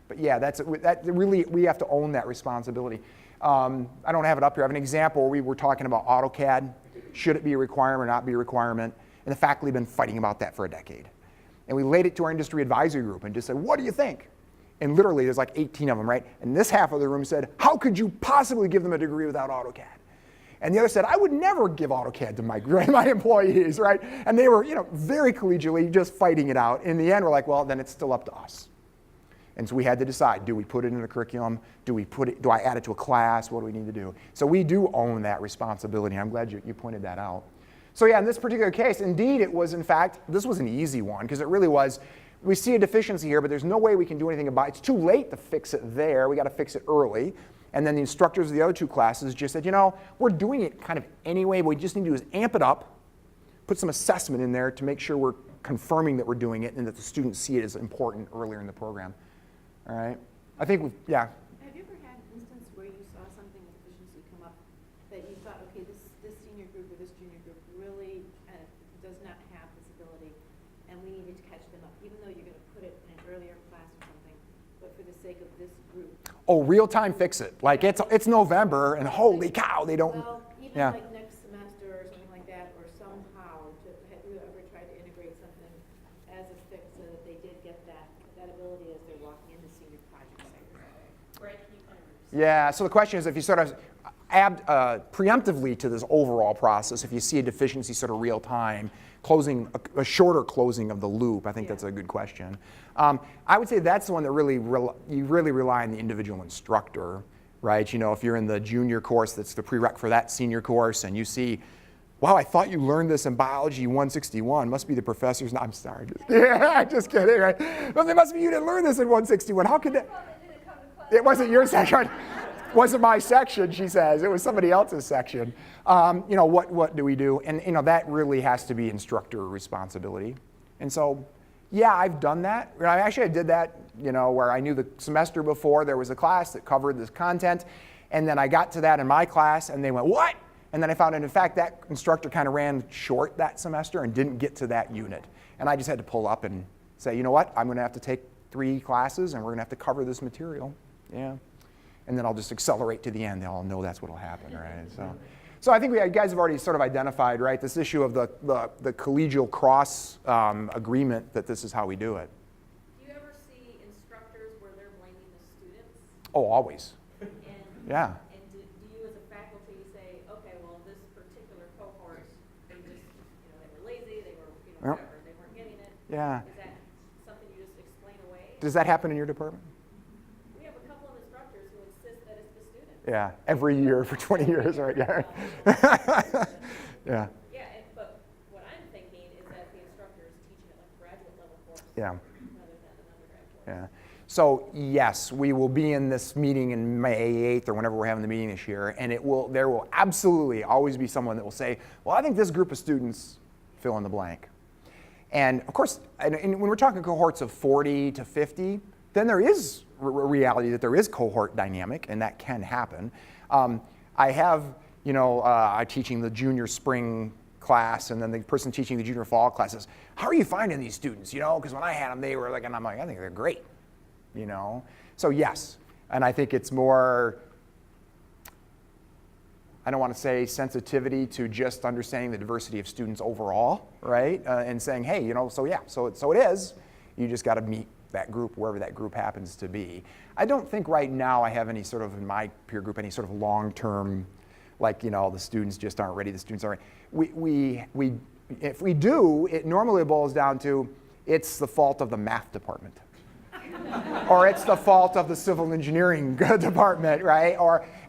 But yeah, that really, we have to own that responsibility. I don't have it up here. I have an example where we were talking about AutoCAD. Should it be a requirement or not be a requirement? And the faculty have been fighting about that for a decade. And we laid it to our industry advisory group and just said, what do you think? And literally, there's like 18 of them, right? And this half of the room said, how could you possibly give them a degree without AutoCAD? And the other said, I would never give AutoCAD to my employees, right? And they were, very collegially just fighting it out. In the end, we're like, well, then it's still up to us. And so we had to decide, do we put it in the curriculum? Do I add it to a class? What do we need to do? So we do own that responsibility. I'm glad you pointed that out. So yeah, in this particular case, indeed, it was, in fact, this was an easy one, because it really was, we see a deficiency here, but there's no way we can do anything about it. It's too late to fix it there. We got to fix it early. And then the instructors of the other two classes just said, we're doing it kind of anyway. What we just need to do is amp it up, put some assessment in there to make sure we're confirming that we're doing it and that the students see it as important earlier in the program. All right? I think yeah. Have you ever had an instance where you saw something, a deficiency come up, that you thought, okay, this senior group or this junior group really does not have this ability, and we needed to catch them up, even though you're going to put it in an earlier class or something, but for the sake of this group? Oh, real time fix it. Like it's November, and holy cow, they don't. Well, even yeah. like next semester or something like that, or somehow, have you ever tried to integrate something as a fix so that they did get that ability as they're walking into senior project site? Brett, can you kind of Yeah, so the question is, if you sort of add preemptively to this overall process, if you see a deficiency sort of real time, closing a shorter closing of the loop, I think that's a good question. I would say that's the one that you really rely on the individual instructor, right? If you're in the junior course, that's the prereq for that senior course, and you see, wow, I thought you learned this in biology 161. Must be the professors. No, I'm sorry. Just kidding, right? Well, it must be you didn't learn this in 161. How could that? It wasn't your section. It wasn't my section, she says. It was somebody else's section. What do we do? And that really has to be instructor responsibility. And so, yeah, I've done that. I did that, where I knew the semester before there was a class that covered this content, and then I got to that in my class, and they went, what? And then I found out, in fact, that instructor kind of ran short that semester and didn't get to that unit. And I just had to pull up and say, you know what? I'm going to have to take 3 classes, and we're going to have to cover this material. Yeah. And then I'll just accelerate to the end. They'll all know that's what will happen, right? So I think you guys have already sort of identified, right, this issue of the collegial cross agreement that this is how we do it. Do you ever see instructors where they're blaming the students? Oh, always. And, Yeah. And do you as a faculty say, okay, well, this particular cohort, they just, they were lazy, they were, Yep. whatever, they weren't getting it? Yeah. Is that something you just explain away? Does that happen in your department? We have a couple of instructors who insist that it's the student. Yeah, every year for 20 years, right? Yeah. Yeah. Yeah, but what I'm thinking is that the instructor is teaching it like a graduate level course Yeah. rather than an undergraduate. Yeah. So yes, we will be in this meeting in May 8th or whenever we're having the meeting this year, and there will absolutely always be someone that will say, well, I think this group of students fill in the blank. And of course, and when we're talking cohorts of 40 to 50, then there is a reality that there is cohort dynamic, and that can happen. I have, I'm teaching the junior spring class, and then the person teaching the junior fall classes, how are you finding these students? Because when I had them, they were like, and I'm like, I think they're great. So yes, and I think it's more, I don't want to say sensitivity to just understanding the diversity of students overall, right? And saying, hey, so it is. You just got to meet that group wherever that group happens to be. I don't think right now I have any sort of, in my peer group, any sort of long-term, like, the students just aren't ready, the students aren't ready. If we do, it normally boils down to, it's the fault of the math department. Or it's the fault of the civil engineering department, right?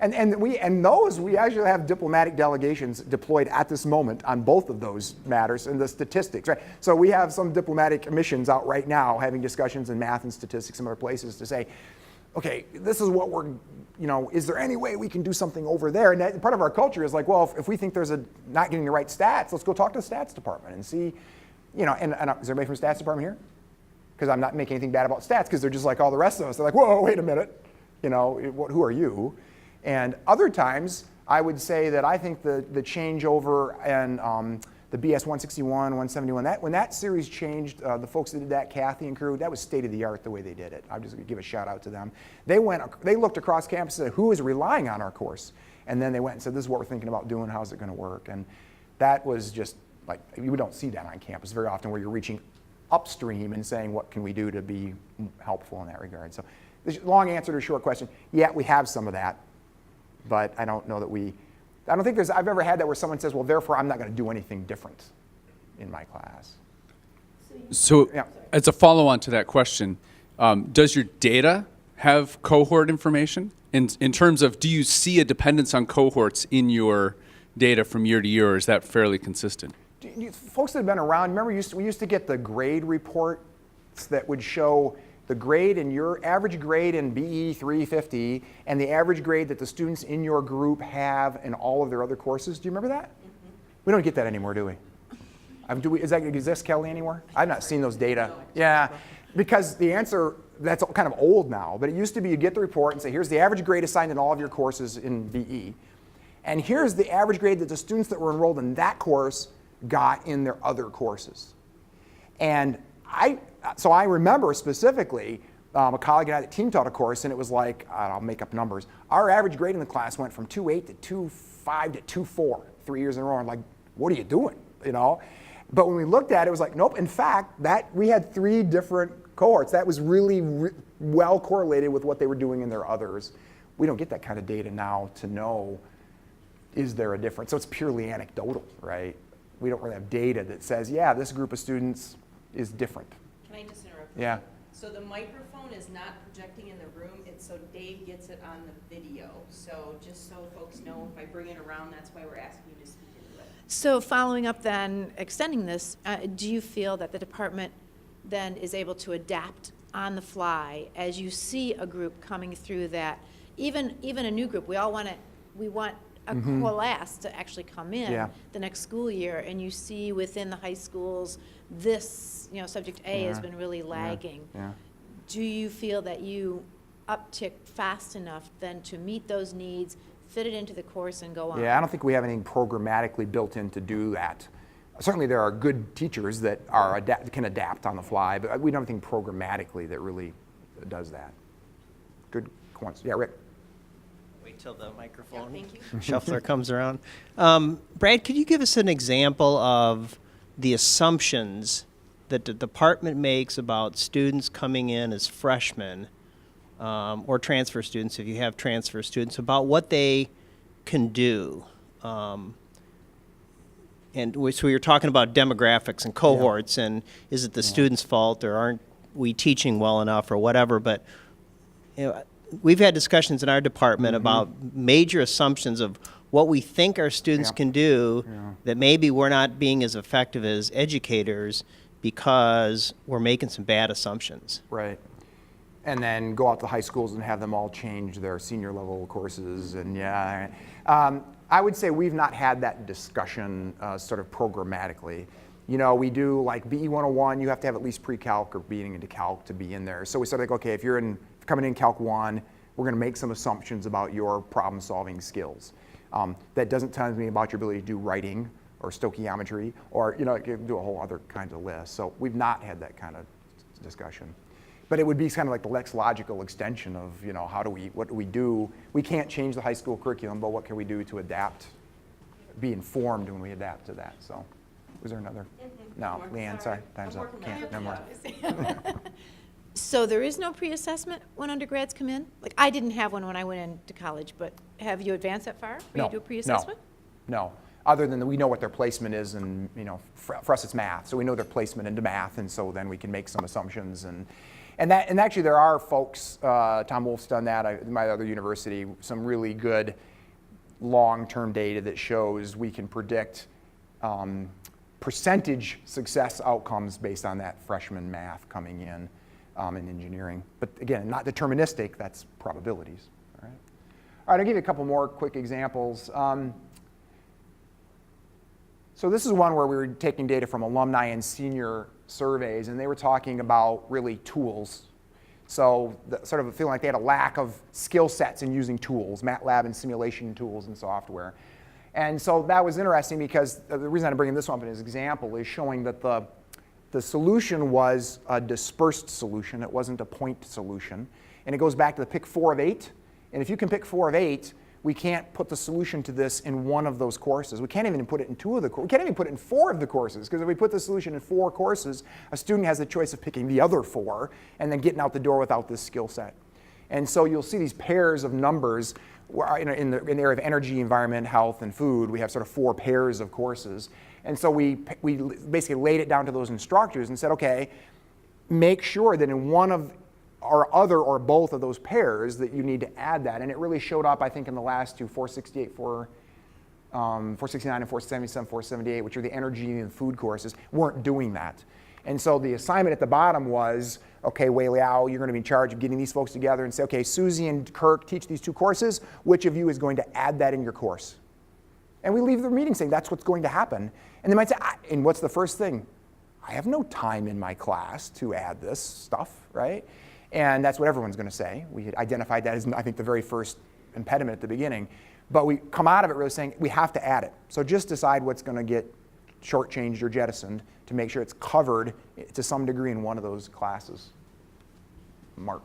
And we actually have diplomatic delegations deployed at this moment on both of those matters and the statistics, right? So we have some diplomatic missions out right now having discussions in math and statistics and other places to say, okay, this is what we're, is there any way we can do something over there? And that, part of our culture is like, well, if we think there's not getting the right stats, let's go talk to the stats department and see, and is there anybody from the stats department here? because I'm not making anything bad about stats, because they're just like all the rest of us. They're like, whoa, wait a minute, who are you? And other times, I would say that I think the changeover and the BS 161, 171, when that series changed, the folks that did that, Kathy and crew, that was state of the art the way they did it. I'm just going to give a shout out to them. They looked across campus and said, who is relying on our course? And then they went and said, this is what we're thinking about doing, how's it going to work? And that was just like, you don't see that on campus very often, where you're reaching upstream and saying, what can we do to be helpful in that regard? So the long answer to a short question, yeah, we have some of that, but I don't know that I don't think I've ever had that where someone says, well, therefore I'm not going to do anything different in my class. So Yeah. as a follow-on to that question, does your data have cohort information? In terms of, do you see a dependence on cohorts in your data from year to year, or is that fairly consistent? Folks that have been around, remember we used to get the grade reports that would show the grade and your average grade in BE 350 and the average grade that the students in your group have in all of their other courses. Do you remember that? Mm-hmm. We don't get that anymore, do we? Does that exist, Kelly, anymore? I've not seen those data. Yeah, because the answer, that's kind of old now, but it used to be you get the report and say, here's the average grade assigned in all of your courses in BE. And here's the average grade that the students that were enrolled in that course got in their other courses. And so I remember specifically a colleague and I that team taught a course, and it was like, I'll make up numbers. Our average grade in the class went from 2.8 to 2.5 to 2.4 3 years in a row. I'm like, what are you doing? But when we looked at it, it was like, nope. In fact, we had 3 different cohorts. That was really well correlated with what they were doing in their others. We don't get that kind of data now to know, is there a difference? So it's purely anecdotal, right? We don't really have data that says, yeah, this group of students is different. Can I just interrupt? Yeah. So the microphone is not projecting in the room, it's so Dave gets it on the video. So just so folks know, if I bring it around, that's why we're asking you to speak into it. So following up then, extending this, do you feel that the department then is able to adapt on the fly as you see a group coming through that, even a new group, we want a class to actually come in the next school year, and you see within the high schools, this, subject A has been really lagging. Yeah. Do you feel that you uptick fast enough then to meet those needs, fit it into the course, and go on? Yeah, I don't think we have anything programmatically built in to do that. Certainly there are good teachers that can adapt on the fly, but we don't have anything programmatically that really does that. Good points. Yeah, Rick? Wait till the microphone thank you. shuffler comes around. Brad, could you give us an example of the assumptions that the department makes about students coming in as freshmen, or transfer students, if you have transfer students, about what they can do? So you're talking about demographics and cohorts, and is it the student's fault, or aren't we teaching well enough, or whatever? But we've had discussions in our department about major assumptions of what we think our students can do, that maybe we're not being as effective as educators because we're making some bad assumptions. Right. And then go out to high schools and have them all change their senior level courses. And I would say we've not had that discussion sort of programmatically. We do like BE 101, you have to have at least pre-calc or being into calc to be in there. So we sort of like, okay, if you're coming in Calc 1, we're going to make some assumptions about your problem solving skills. That doesn't tell me about your ability to do writing or stoichiometry, or you can do a whole other kinds of list. So we've not had that kind of discussion. But it would be kind of like the next logical extension of, what do we do? We can't change the high school curriculum, but what can we do to adapt, be informed when we adapt to that? So, was there another? No, Leanne, sorry, time's up. Can't, no more. So there is no pre-assessment when undergrads come in? Like, I didn't have one when I went into college, but have you advanced that far? Where you do a pre-assessment? No. Other than that, we know what their placement is, and for us it's math, so we know their placement into math, and so then we can make some assumptions. And actually there are folks, Tom Wolf's done that at my other university, some really good long-term data that shows we can predict percentage success outcomes based on that freshman math coming in engineering. But again, not deterministic, that's probabilities. All right, I'll give you a couple more quick examples. So this is one where we were taking data from alumni and senior surveys, and they were talking about really tools. So sort of feeling like they had a lack of skill sets in using tools, MATLAB and simulation tools and software. And so that was interesting because the reason I'm bringing this one up as an example is showing that the solution was a dispersed solution. It wasn't a point solution. And it goes back to the pick 4 of 8. And if you can pick 4 of 8, we can't put the solution to this in one of those courses. We can't even put it in 2 of the courses. We can't even put it in 4 of the courses, because if we put the solution in 4 courses, a student has the choice of picking the other 4 and then getting out the door without this skill set. And so you'll see these pairs of numbers in the area of energy, environment, health, and food. We have sort of 4 pairs of courses. And so we basically laid it down to those instructors and said, okay, make sure that in one of or other or both of those pairs that you need to add that. And it really showed up, I think, in the last 2, 468, 469 and 477, 478, which are the energy and food courses, weren't doing that. And so the assignment at the bottom was, okay, Wei Liao, you're going to be in charge of getting these folks together and say, okay, Susie and Kirk teach these 2 courses. Which of you is going to add that in your course? And we leave the meeting saying that's what's going to happen. And they might say, and what's the first thing? I have no time in my class to add this stuff, right? And that's what everyone's going to say. We had identified that as, I think, the very first impediment at the beginning. But we come out of it really saying we have to add it. So just decide what's going to get shortchanged or jettisoned to make sure it's covered to some degree in one of those classes. Mark.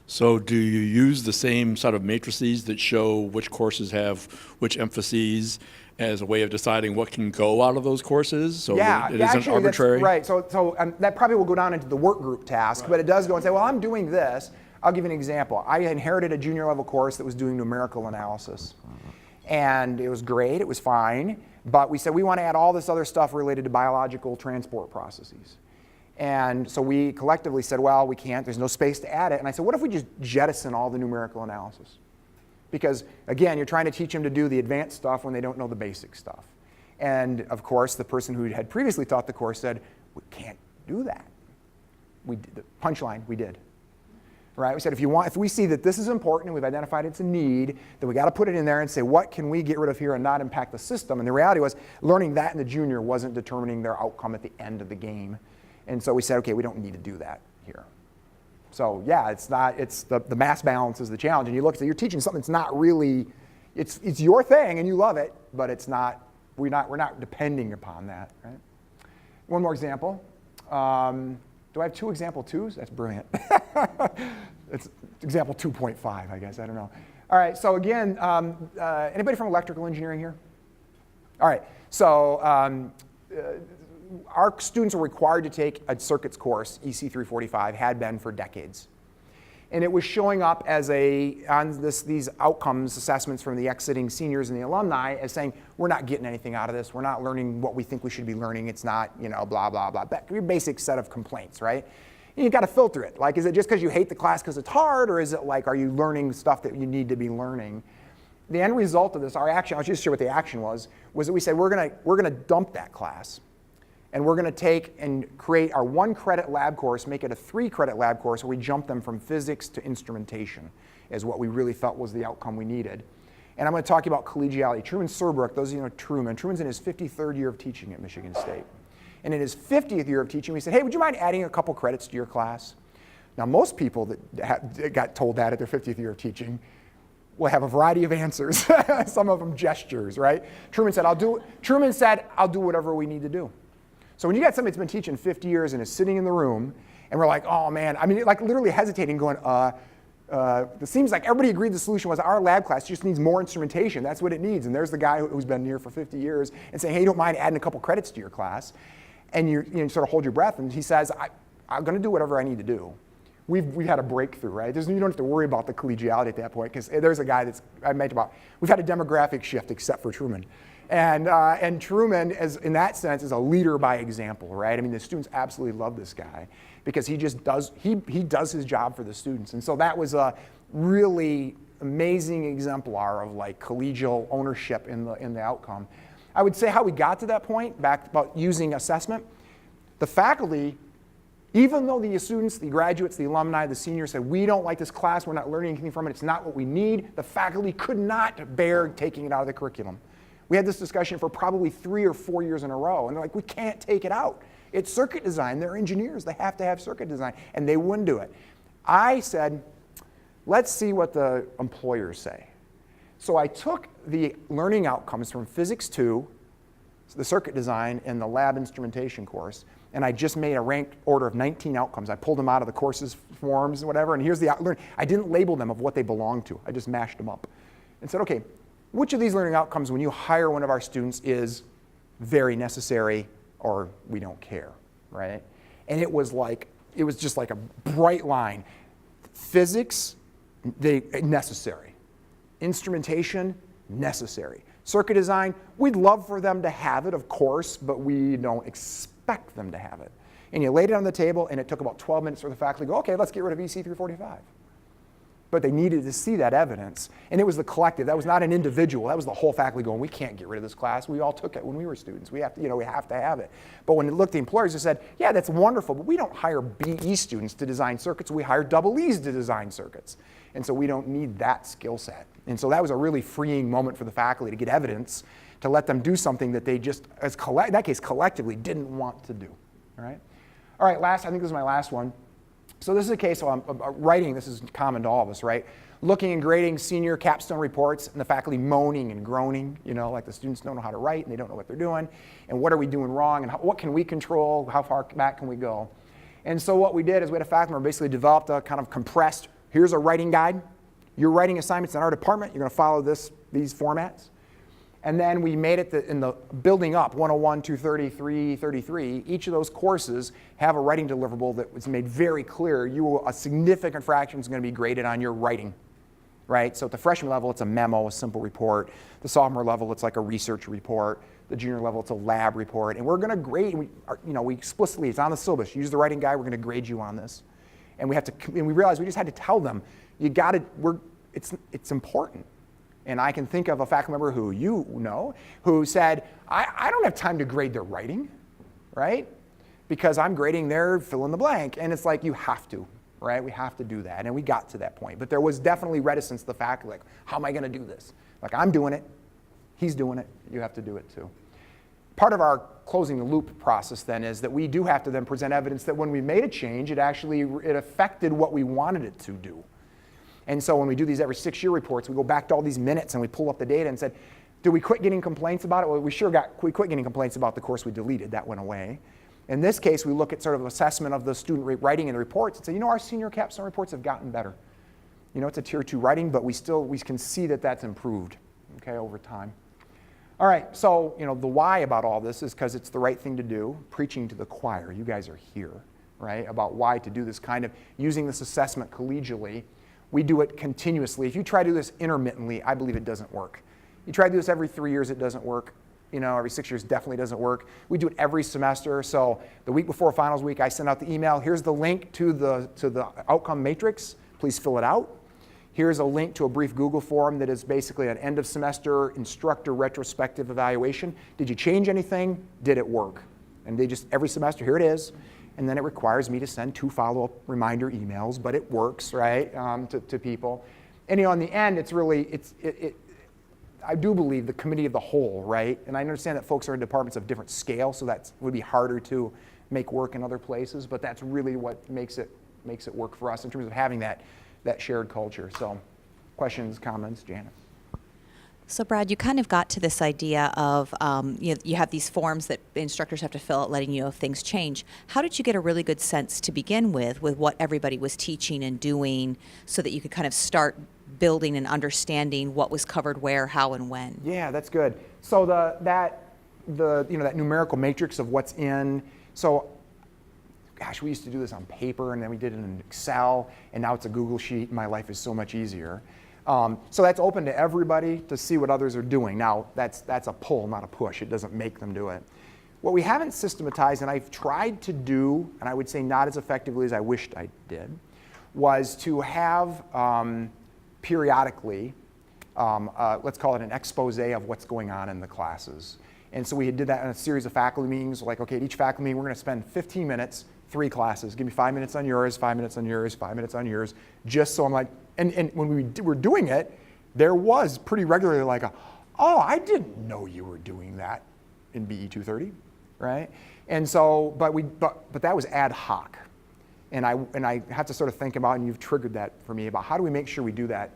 So do you use the same sort of matrices that show which courses have which emphases as a way of deciding what can go out of those courses? So yeah, it isn't actually, arbitrary? Right, so that probably will go down into the work group task, but it does go and say, well, I'm doing this. I'll give you an example. I inherited a junior level course that was doing numerical analysis. And it was great, it was fine, but we said we want to add all this other stuff related to biological transport processes. And so we collectively said, well, we can't, there's no space to add it. And I said, what if we just jettison all the numerical analysis? Because again, you're trying to teach them to do the advanced stuff when they don't know the basic stuff. And of course, the person who had previously taught the course said, we can't do that. The punchline, we did. Right? We said, if we see that this is important and we've identified it's a need, then we got to put it in there and say, what can we get rid of here and not impact the system? And the reality was, learning that in the junior wasn't determining their outcome at the end of the game. And so we said, okay, we don't need to do that here. So yeah, it's the mass balance is the challenge. And you look and say, you're teaching something that's not really, it's your thing and you love it, but it's not, we're not depending upon that, right? One more example. Do I have 2 example 2s? That's brilliant. It's example 2.5, I guess, I don't know. All right, so again, anybody from electrical engineering here? All right, so our students are required to take a circuits course, EC 345, had been for decades. And it was showing up as on these outcomes assessments from the exiting seniors and the alumni as saying, we're not getting anything out of this. We're not learning what we think we should be learning. It's not, blah, blah, blah. Your basic set of complaints, right? And you've got to filter it. Like, is it just because you hate the class because it's hard, or is it like, are you learning stuff that you need to be learning? The end result of this, our action, I'll just share what the action was that we said, we're gonna dump that class. And we're going to take and create our 1-credit lab course, make it a 3-credit lab course where we jump them from physics to instrumentation is what we really felt was the outcome we needed. And I'm going to talk about collegiality. Truman Surbrook, those of you know Truman's in his 53rd year of teaching at Michigan State. And in his 50th year of teaching, we said, hey, would you mind adding a couple credits to your class? Now, most people that got told that at their 50th year of teaching will have a variety of answers, some of them gestures, right? Truman said, I'll do whatever we need to do. So when you got somebody that's been teaching 50 years and is sitting in the room, and we're like, oh man, I mean, like literally hesitating, going, it seems like everybody agreed the solution was our lab class just needs more instrumentation. That's what it needs. And there's the guy who's been here for 50 years and saying, hey, you don't mind adding a couple credits to your class? And you sort of hold your breath, and he says, I'm going to do whatever I need to do. We've had a breakthrough, right? You don't have to worry about the collegiality at that point, because there's a guy I mentioned about, we've had a demographic shift except for Truman. And Truman, in that sense, is a leader by example, right? I mean, the students absolutely love this guy because he just does, he does his job for the students. And so that was a really amazing exemplar of like collegial ownership in the outcome. I would say how we got to that point, back about using assessment, the faculty, even though the students, the graduates, the alumni, the seniors said, we don't like this class, we're not learning anything from it, it's not what we need, the faculty could not bear taking it out of the curriculum. We had this discussion for probably 3 or 4 years in a row, and they're like, we can't take it out. It's circuit design. They're engineers. They have to have circuit design, and they wouldn't do it. I said, let's see what the employers say. So I took the learning outcomes from Physics 2, the circuit design, and the lab instrumentation course, and I just made a ranked order of 19 outcomes. I pulled them out of the courses forms and whatever, and here's the learn. I didn't label them of what they belong to. I just mashed them up and said, okay, which of these learning outcomes when you hire one of our students is very necessary or we don't care, right? And it was just like a bright line. Physics, necessary. Instrumentation, necessary. Circuit design, we'd love for them to have it, of course, but we don't expect them to have it. And you laid it on the table, and it took about 12 minutes for the faculty to go, okay, let's get rid of EC 345. But they needed to see that evidence, and it was the collective. That was not an individual. That was the whole faculty going, we can't get rid of this class. We all took it when we were students. We have to have it. But when it looked at the employers, they said, yeah, that's wonderful, but we don't hire BE students to design circuits. We hire double E's to design circuits. And so we don't need that skill set. And so that was a really freeing moment for the faculty to get evidence, to let them do something that they just, in that case, collectively didn't want to do. All right, last, I think this is my last one. So this is a case of writing, this is common to all of us, right? Looking and grading senior capstone reports and the faculty moaning and groaning, like the students don't know how to write and they don't know what they're doing, and what are we doing wrong, and what can we control, how far back can we go? And so what we did is we had a faculty member basically developed a kind of compressed, here's a writing guide. Your writing assignments in our department, you're going to follow these formats. And then we made it in the building up, 101, 230, 333, each of those courses have a writing deliverable that was made very clear. A significant fraction is going to be graded on your writing, right? So at the freshman level, it's a memo, a simple report. The sophomore level, it's like a research report. The junior level, it's a lab report. And we're going to grade, we explicitly, it's on the syllabus, use the writing guide, we're going to grade you on this. And we realized we just had to tell them, it's important. And I can think of a faculty member who who said, I don't have time to grade their writing, right? Because I'm grading their fill in the blank. And it's like, you have to, right? We have to do that. And we got to that point. But there was definitely reticence to the faculty, like, how am I going to do this? Like, I'm doing it. He's doing it. You have to do it too. Part of our closing the loop process then is that we do have to then present evidence that when we made a change, it affected what we wanted it to do. And so when we do these every 6-year reports, we go back to all these minutes and we pull up the data and said, did we quit getting complaints about it? Well, we quit getting complaints about the course we deleted. That went away. In this case, we look at sort of assessment of the student writing in the reports and say, our senior capstone reports have gotten better. It's a tier 2 writing, but we can see that that's improved, over time. All right, so the why about all this is because it's the right thing to do, preaching to the choir. You guys are here, right, about why to do this kind of, using this assessment collegially. We do it continuously. If you try to do this intermittently, I believe it doesn't work. You try to do this every 3 years, it doesn't work. Every 6 years definitely doesn't work. We do it every semester. So the week before finals week, I send out the email. Here's the link to the outcome matrix. Please fill it out. Here's a link to a brief Google form that is basically an end of semester instructor retrospective evaluation. Did you change anything? Did it work? And they just, every semester, here it is. And then it requires me to send 2 follow-up reminder emails, but it works, right, to people. And in the end, it's really, I do believe the committee of the whole, right? And I understand that folks are in departments of different scale, so that would be harder to make work in other places, but that's really what makes it work for us in terms of having that shared culture. So questions, comments, Janice? So Brad, you kind of got to this idea of you have these forms that instructors have to fill out letting you know if things change. How did you get a really good sense to begin with what everybody was teaching and doing so that you could kind of start building and understanding what was covered where, how, and when? Yeah, that's good. So that numerical matrix of what's in, so gosh, we used to do this on paper and then we did it in Excel and now it's a Google Sheet and my life is so much easier. So that's open to everybody to see what others are doing. Now, that's a pull, not a push. It doesn't make them do it. What we haven't systematized, and I've tried to do, and I would say not as effectively as I wished I did, was to have periodically, let's call it an expose of what's going on in the classes. And so we did that in a series of faculty meetings, like, okay, at each faculty meeting, we're going to spend 15 minutes, 3 classes. Give me 5 minutes on yours, 5 minutes on yours, 5 minutes on yours, just so I'm like, and when we were doing it, there was pretty regularly like oh, I didn't know you were doing that in BE 230, right? And so, but that was ad hoc. And I have to sort of think about, and you've triggered that for me, about how do we make sure we do that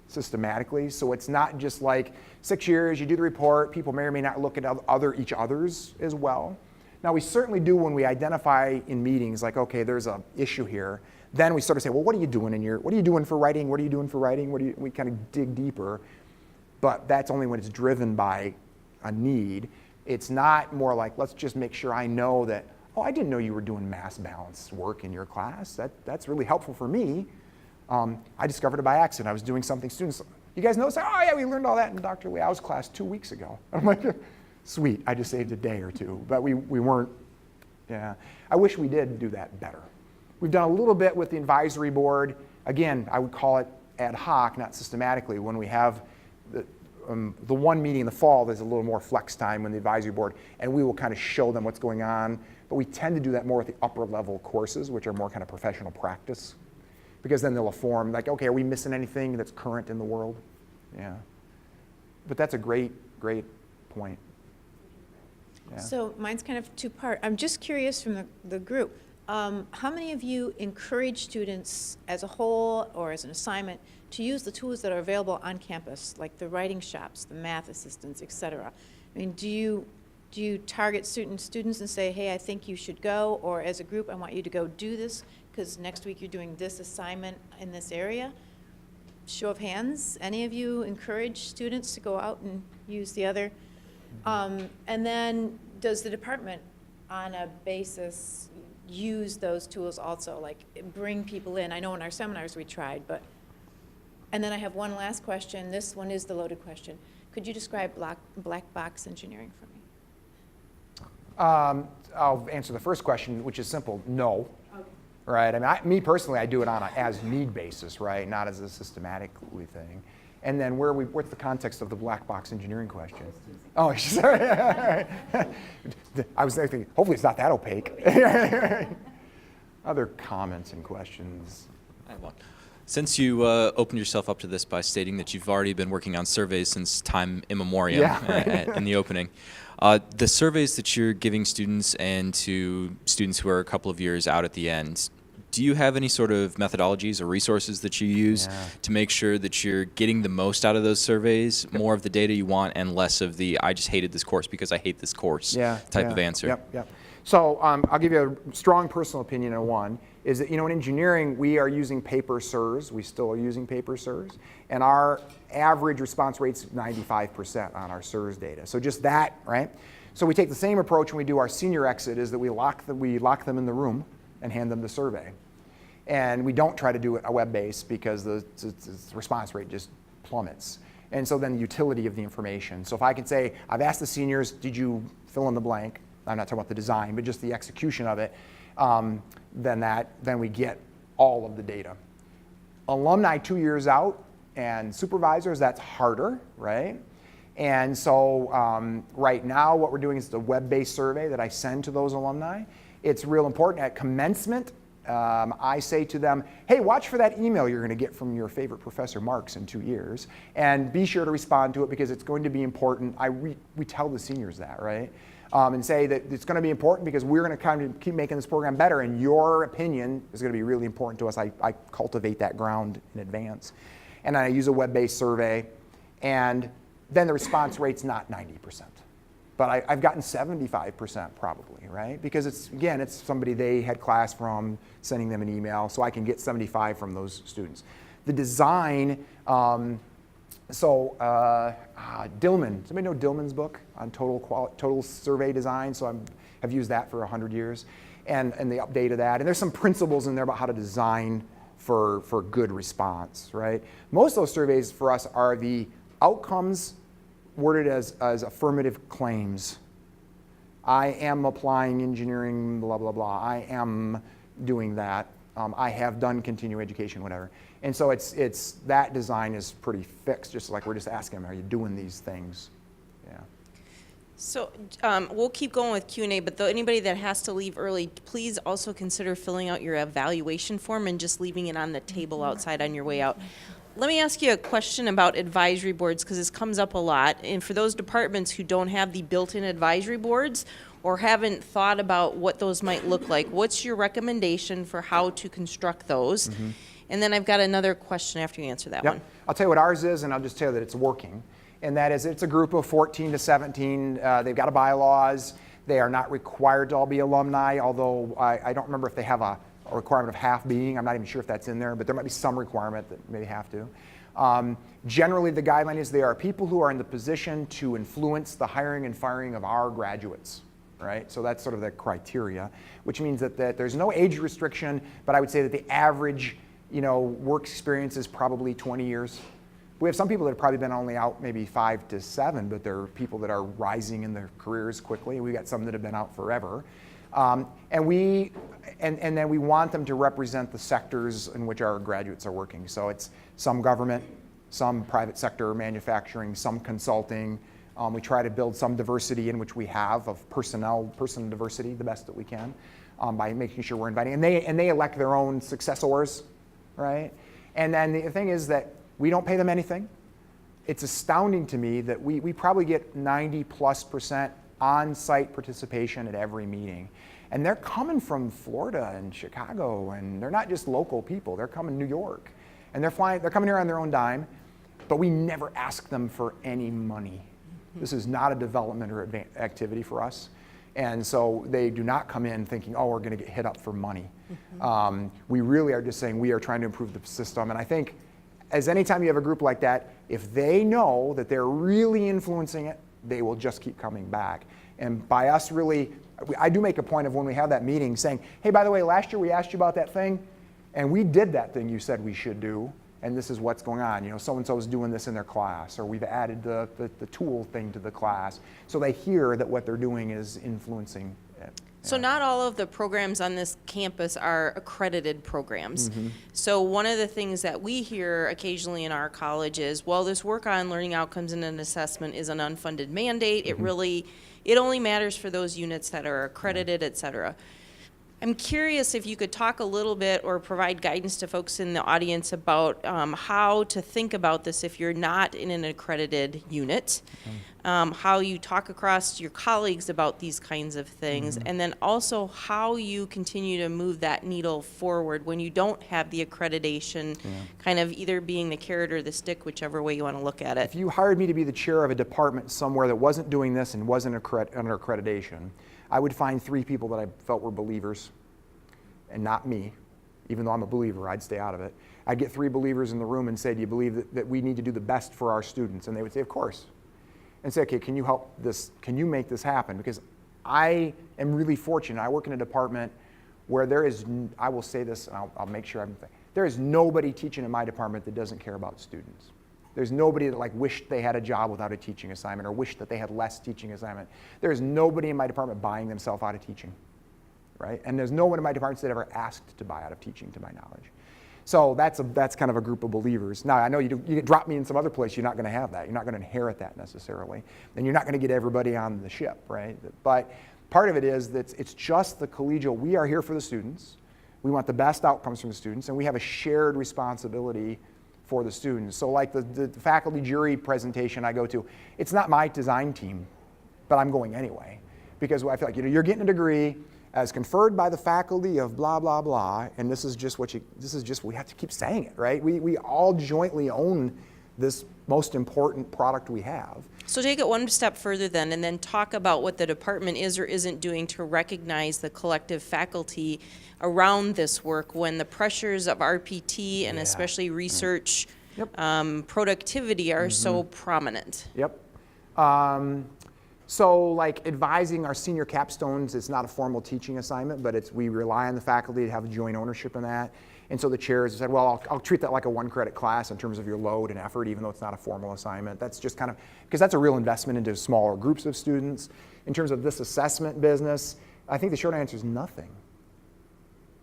systematically, so it's not just like 6 years, you do the report, people may or may not look at each other's as well. Now, we certainly do when we identify in meetings, like, okay, there's an issue here. Then we sort of say, well, what are you doing what are you doing for writing? What are you doing for writing? We kind of dig deeper. But that's only when it's driven by a need. It's not more like, let's just make sure I know that, oh, I didn't know you were doing mass balance work in your class. That's really helpful for me. I discovered it by accident. I was doing something students, you guys notice, oh yeah, we learned all that in Dr. Liao's class 2 weeks ago. I'm like, sweet, I just saved a day or two. But we weren't, yeah. I wish we did do that better. We've done a little bit with the advisory board. Again, I would call it ad hoc, not systematically. When we have the one meeting in the fall, there's a little more flex time when the advisory board, and we will kind of show them what's going on. But we tend to do that more with the upper level courses, which are more kind of professional practice, because then they'll inform, like, okay, are we missing anything that's current in the world? Yeah. But that's a great point. Yeah. So mine's kind of two-part. I'm just curious from the group, how many of you encourage students as a whole or as an assignment to use the tools that are available on campus, like the writing shops, the math assistants, et cetera? I mean, do you target certain students and say, hey, I think you should go, or as a group, I want you to go do this because next week you're doing this assignment in this area? Show of hands, any of you encourage students to go out and use the other? And then does the department on a basis use those tools also, like bring people in? I know in our seminars we tried, but, and then I have one last question. This one is the loaded question. Could you describe black box engineering for me? I'll answer the first question, which is simple, no. Okay. Right, I mean, me personally, I do it on a as-need basis, right, not as a systematically thing. And then what's the context of the black box engineering question? Oh, sorry. I was thinking, hopefully it's not that opaque. Other comments and questions? I have one. Since you opened yourself up to this by stating that you've already been working on surveys since time immemorial, in the opening, the surveys that you're giving students and to students who are a couple of years out at the end, do you have any sort of methodologies or resources that you use to make sure that you're getting the most out of those surveys, more of the data you want and less of the I just hated this course because I hate this course type of answer? Yep. So I'll give you a strong personal opinion on one, is that, in engineering, we are using paper SIRS. We still are using paper SIRS. And our average response rate's 95% on our SIRS data. So just that, right? So we take the same approach when we do our senior exit, is that we lock them in the room and hand them the survey. And we don't try to do it a web-based because the response rate just plummets. And so then the utility of the information. So if I can say, I've asked the seniors, did you fill in the blank? I'm not talking about the design, but just the execution of it. Then we get all of the data. Alumni 2 years out and supervisors, that's harder, right? And so right now what we're doing is the web-based survey that I send to those alumni. It's real important at commencement. I say to them, hey, watch for that email you're going to get from your favorite professor, Marks, in 2 years, and be sure to respond to it because it's going to be important. We tell the seniors that, right? And say that it's going to be important because we're going to kind of keep making this program better, and your opinion is going to be really important to us. I cultivate that ground in advance. And I use a web-based survey, and then the response rate's not 90%. But I've gotten 75% probably, right? Because it's somebody they had class from, sending them an email, so I can get 75 from those students. The design, Dillman, somebody know Dillman's book on total survey design? So I've used that for 100 years, and the update of that. And there's some principles in there about how to design for good response, right? Most of those surveys for us are the outcomes worded as affirmative claims. I am applying engineering, blah, blah, blah. I am doing that. I have done continuing education, whatever. And so it's that design is pretty fixed, just like we're just asking them, are you doing these things? Yeah. So we'll keep going with Q&A, but anybody that has to leave early, please also consider filling out your evaluation form and just leaving it on the table outside on your way out. let me ask you a question about advisory boards, because this comes up a lot. And for those departments who don't have the built-in advisory boards or haven't thought about what those might look like, what's your recommendation for how to construct those? And then I've got another question after you answer that one. I'll tell you what ours is, and I'll just tell you that it's working. And that is, it's a group of 14 to 17. They've got a bylaws. They are not required to all be alumni, although I don't remember if they have a requirement of half being. I'm not even sure if that's in there, but there might be some requirement that maybe have to. Generally, the guideline is they are people who are in the position to influence the hiring and firing of our graduates, right? So that's sort of the criteria, which means that there's no age restriction, but I would say that the average, work experience is probably 20 years. We have some people that have probably been only out maybe 5 to 7, but they're people that are rising in their careers quickly. We've got some that have been out forever. And then we want them to represent the sectors in which our graduates are working. So it's some government, some private sector manufacturing, some consulting. We try to build some diversity in which we have of person diversity the best that we can by making sure we're inviting. And they elect their own successors, right? And then the thing is that we don't pay them anything. It's astounding to me that we probably get 90+% on-site participation at every meeting. And they're coming from Florida and Chicago, and they're not just local people. They're coming to New York. And they're coming here on their own dime, but we never ask them for any money. This is not a development or activity for us. And so they do not come in thinking, oh, we're going to get hit up for money. We really are just saying we are trying to improve the system. And I think as anytime you have a group like that, if they know that they're really influencing it, they will just keep coming back. And by us really, I do make a point of when we have that meeting saying, hey, by the way, last year we asked you about that thing, and we did that thing you said we should do, and this is what's going on. So-and-so is doing this in their class, or we've added the tool thing to the class. So they hear that what they're doing is influencing it. So not all of the programs on this campus are accredited programs. So one of the things that we hear occasionally in our college is, well, this work on learning outcomes and an assessment is an unfunded mandate. It only matters for those units that are accredited, et cetera. I'm curious if you could talk a little bit or provide guidance to folks in the audience about how to think about this if you're not in an accredited unit, how you talk across your colleagues about these kinds of things, and then also how you continue to move that needle forward when you don't have the accreditation, kind of either being the carrot or the stick, whichever way you want to look at it. If you hired me to be the chair of a department somewhere that wasn't doing this and wasn't under accreditation, I would find 3 people that I felt were believers, and not me. Even though I'm a believer, I'd stay out of it. I'd get 3 believers in the room and say, do you believe that we need to do the best for our students? And they would say, of course. And say, okay, can you help this? Can you make this happen? Because I am really fortunate. I work in a department where there is, I will say this, and I'll make sure there is nobody teaching in my department that doesn't care about students. There's nobody that wished they had a job without a teaching assignment or wished that they had less teaching assignment. There's nobody in my department buying themselves out of teaching, right? And there's no one in my department that ever asked to buy out of teaching, to my knowledge. So that's kind of a group of believers. Now, I know you drop me in some other place, you're not going to have that. You're not going to inherit that necessarily. And you're not going to get everybody on the ship, right? But part of it is that it's just the collegial. We are here for the students. We want the best outcomes from the students, and we have a shared responsibility for the students. So like the faculty jury presentation I go to, it's not my design team, but I'm going anyway. Because I feel like you're getting a degree as conferred by the faculty of blah, blah, blah, and this is just we have to keep saying it, right? We all jointly own this most important product we have. So take it one step further then, and then talk about what the department is or isn't doing to recognize the collective faculty around this work when the pressures of RPT and especially research productivity are so prominent. Yep. So like advising our senior capstones is not a formal teaching assignment, but we rely on the faculty to have joint ownership in that. And so the chairs said, well, I'll treat that like a 1-credit class in terms of your load and effort, even though it's not a formal assignment. That's just kind of, because that's a real investment into smaller groups of students. In terms of this assessment business, I think the short answer is nothing.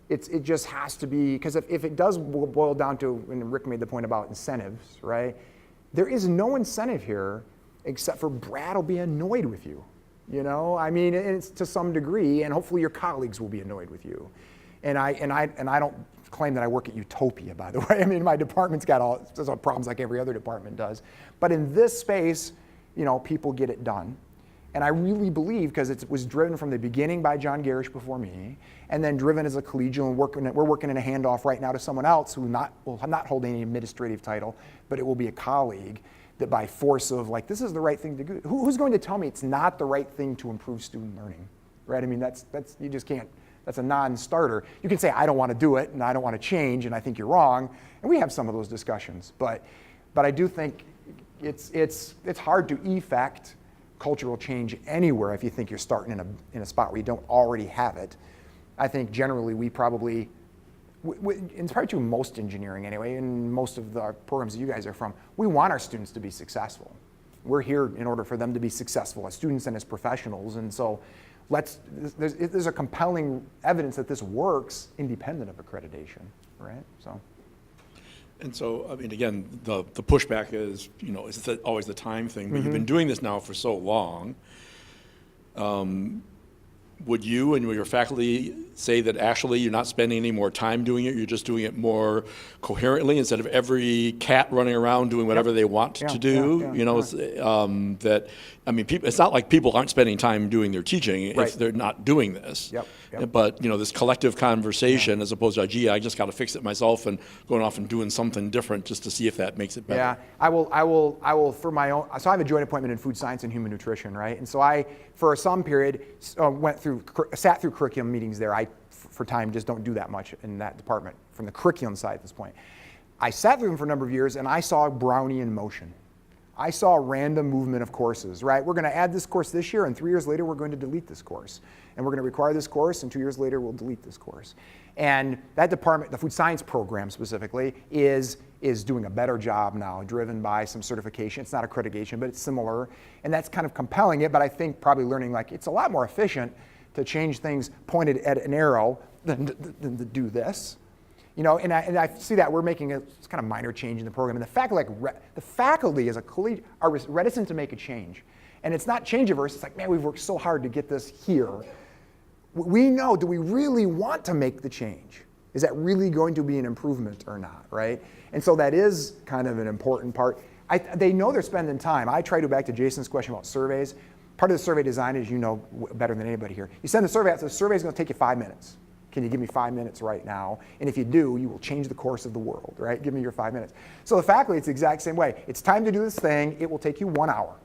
It just has to be, because if it does boil down to, and Rick made the point about incentives, right? There is no incentive here except for Brad will be annoyed with you. I mean, it's to some degree, and hopefully your colleagues will be annoyed with you. And I don't claim that I work at Utopia, by the way. I mean, my department's got all sorts of problems like every other department does. But in this space, people get it done. And I really believe, because it was driven from the beginning by John Garish before me, and then driven as a collegial, and we're working in a handoff right now to someone else who will not hold any administrative title, but it will be a colleague, that by force of like, this is the right thing to do. Who's going to tell me it's not the right thing to improve student learning, right? I mean, that's you just can't. That's a non-starter. You can say, I don't want to do it, and I don't want to change, and I think you're wrong, and we have some of those discussions. But I do think it's hard to effect cultural change anywhere if you think you're starting in a spot where you don't already have it. I think generally we probably, it's probably true most engineering anyway, and most of the programs that you guys are from, we want our students to be successful. We're here in order for them to be successful as students and as professionals, and so there's a compelling evidence that this works independent of accreditation, right? So. And so, I mean, again, the pushback is, it's always the time thing, but you've been doing this now for so long. Would you and your faculty say that actually you're not spending any more time doing it, you're just doing it more coherently instead of every cat running around doing whatever they want to do? That, I mean, it's not like people aren't spending time doing their teaching if they're not doing this. But, this collective conversation as opposed to, gee, I just got to fix it myself and going off and doing something different just to see if that makes it better. Yeah, I will for my own, so I have a joint appointment in food science and human nutrition, right? And so I, for some period, sat through curriculum meetings there. I, for time, just don't do that much in that department from the curriculum side at this point. I sat through them for a number of years, and I saw Brownian motion. I saw random movement of courses, right? We're going to add this course this year, and 3 years later, we're going to delete this course. And we're going to require this course, and 2 years later, we'll delete this course. And that department, the food science program specifically, is doing a better job now, driven by some certification. It's not accreditation, but it's similar. And that's kind of compelling it, but I think probably learning, like, it's a lot more efficient to change things pointed at an arrow than to do this. And I see that we're making a kind of minor change in the program. And the faculty as a collegiate are reticent to make a change. And it's not change averse. It's like, man, we've worked so hard to get this here. We know, do we really want to make the change? Is that really going to be an improvement or not, right? And so that is kind of an important part. They know they're spending time. I try to, back to Jason's question about surveys. Part of the survey design is, better than anybody here. You send the survey out, so the survey is going to take you 5 minutes. Can you give me 5 minutes right now? And if you do, you will change the course of the world, right? Give me your 5 minutes. So the faculty, it's the exact same way. It's time to do this thing. It will take you 1 hour,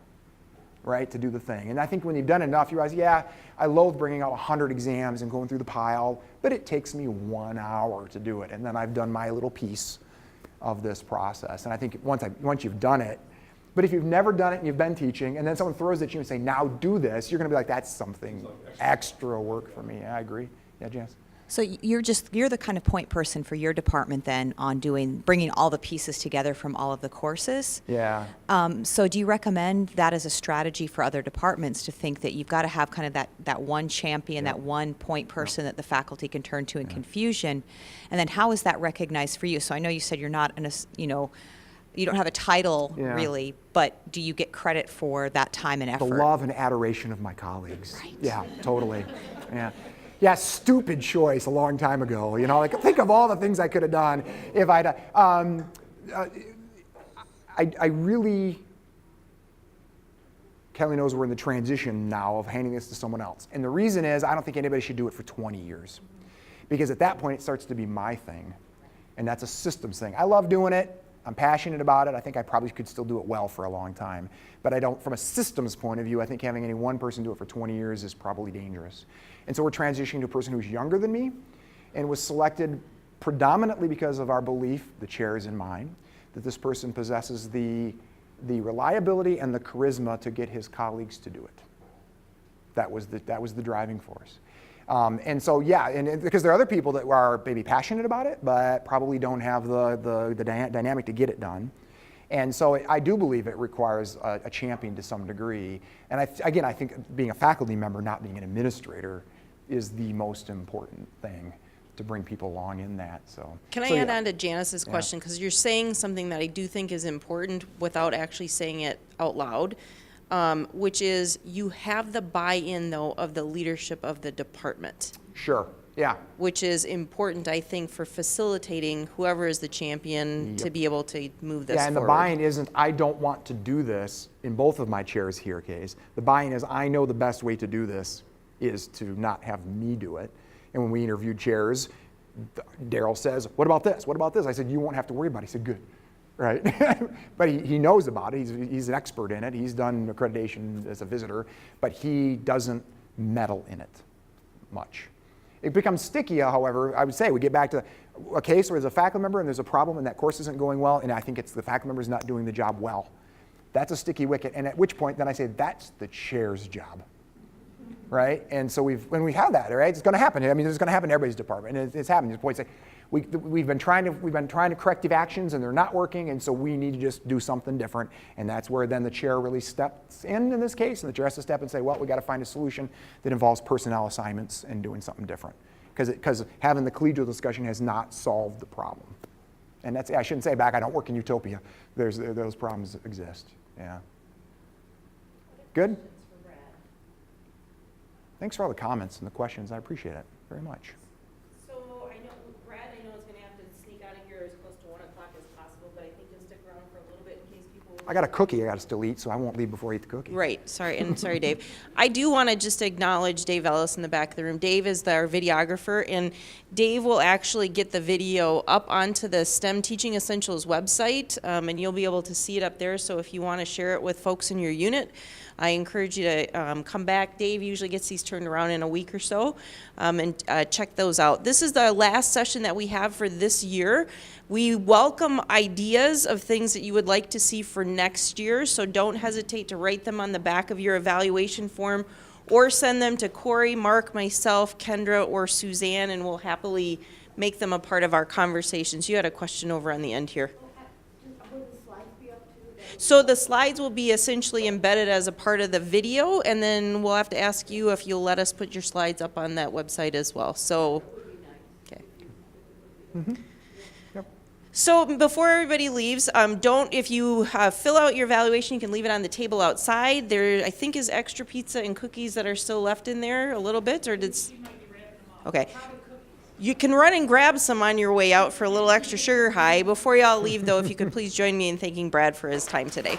right, to do the thing. And I think when you've done enough, you realize, yeah, I loathe bringing out 100 exams and going through the pile, but it takes me 1 hour to do it. And then I've done my little piece of this process. And I think once you've done it, but if you've never done it and you've been teaching, and then someone throws it at you and say, now do this, you're going to be like, that's something extra work for me. Yeah, I agree. Yeah, Janice? So you're the kind of point person for your department then on bringing all the pieces together from all of the courses. Yeah. So do you recommend that as a strategy for other departments to think that you've got to have kind of that one champion, that one point person that the faculty can turn to in confusion? And then how is that recognized for you? So I know you said you're not you don't have a title really, but do you get credit for that time and effort? The love and adoration of my colleagues. Right. Yeah, totally. Yeah. Yeah, stupid choice a long time ago. Like think of all the things I could have done if I'd. I really. Kelly knows we're in the transition now of handing this to someone else, and the reason is I don't think anybody should do it for 20 years, because at that point it starts to be my thing, and that's a systems thing. I love doing it. I'm passionate about it. I think I probably could still do it well for a long time. But I don't, from a systems point of view, I think having any one person do it for 20 years is probably dangerous. And so we're transitioning to a person who's younger than me and was selected predominantly because of our belief, the chair is in mine, that this person possesses the reliability and the charisma to get his colleagues to do it. That was the driving force. And so, yeah, and because there are other people that are maybe passionate about it, but probably don't have the dynamic to get it done. And so I do believe it requires a champion to some degree. And I think being a faculty member, not being an administrator, is the most important thing to bring people along in that. Can I add on to Janice's question? Because you're saying something that I do think is important without actually saying it out loud. Which is you have the buy-in, though, of the leadership of the department. Sure. Yeah. which is important, I think, for facilitating whoever is the champion to be able to move this Yeah, and the forward. buy-in isn't, I don't want to do this in both of my chairs here case. The buy-in is, I know the best way to do this is to not have me do it. And when we interviewed chairs, Daryl says, what about this? What about this? I said, you won't have to worry about it. He said, good. Right? But he knows about it. He's an expert in it. He's done accreditation as a visitor, but he doesn't meddle in it much. It becomes sticky, however, I would say. We get back to a case where there's a faculty member and there's a problem and that course isn't going well, and I think it's the faculty member's not doing the job well. That's a sticky wicket, and at which point then I say, that's the chair's job. Right? And so when we have that, right, it's going to happen. I mean, it's going to happen in everybody's department, and it's happening. There's points like we've been trying to corrective actions, and they're not working, and so we need to just do something different. And that's where then the chair really steps in this case, and the chair has to step and say, well, we got to find a solution that involves personnel assignments and doing something different, because having the collegial discussion has not solved the problem. And that's, I shouldn't say back, I don't work in utopia. Those problems exist. Yeah. Good. Thanks for all the comments and the questions. I appreciate it very much. So I know, Brad, I know is going to have to sneak out of here as close to 1 o'clock as possible, but I think you'll stick around for a little bit in case people... I got a cookie I got to still eat, so I won't leave before I eat the cookie. Right, sorry, and sorry, Dave. I do want to just acknowledge Dave Ellis in the back of the room. Dave is our videographer, and Dave will actually get the video up onto the STEM Teaching Essentials website, and you'll be able to see it up there. So if you want to share it with folks in your unit, I encourage you to come back. Dave usually gets these turned around in a week or so, and check those out. This is the last session that we have for this year. We welcome ideas of things that you would like to see for next year, so don't hesitate to write them on the back of your evaluation form or send them to Corey, Mark, myself, Kendra, or Suzanne, and we'll happily make them a part of our conversations. You had a question over on the end here. Will the slides be up to? So the slides will be essentially embedded as a part of the video, and then we'll have to ask you if you'll let us put your slides up on that website as well. So, okay. So before everybody leaves, if you fill out your evaluation, you can leave it on the table outside. There, I think, is extra pizza and cookies that are still left in there a little bit, or did? Okay. You can run and grab some on your way out for a little extra sugar high. Before y'all leave, though, if you could please join me in thanking Brad for his time today.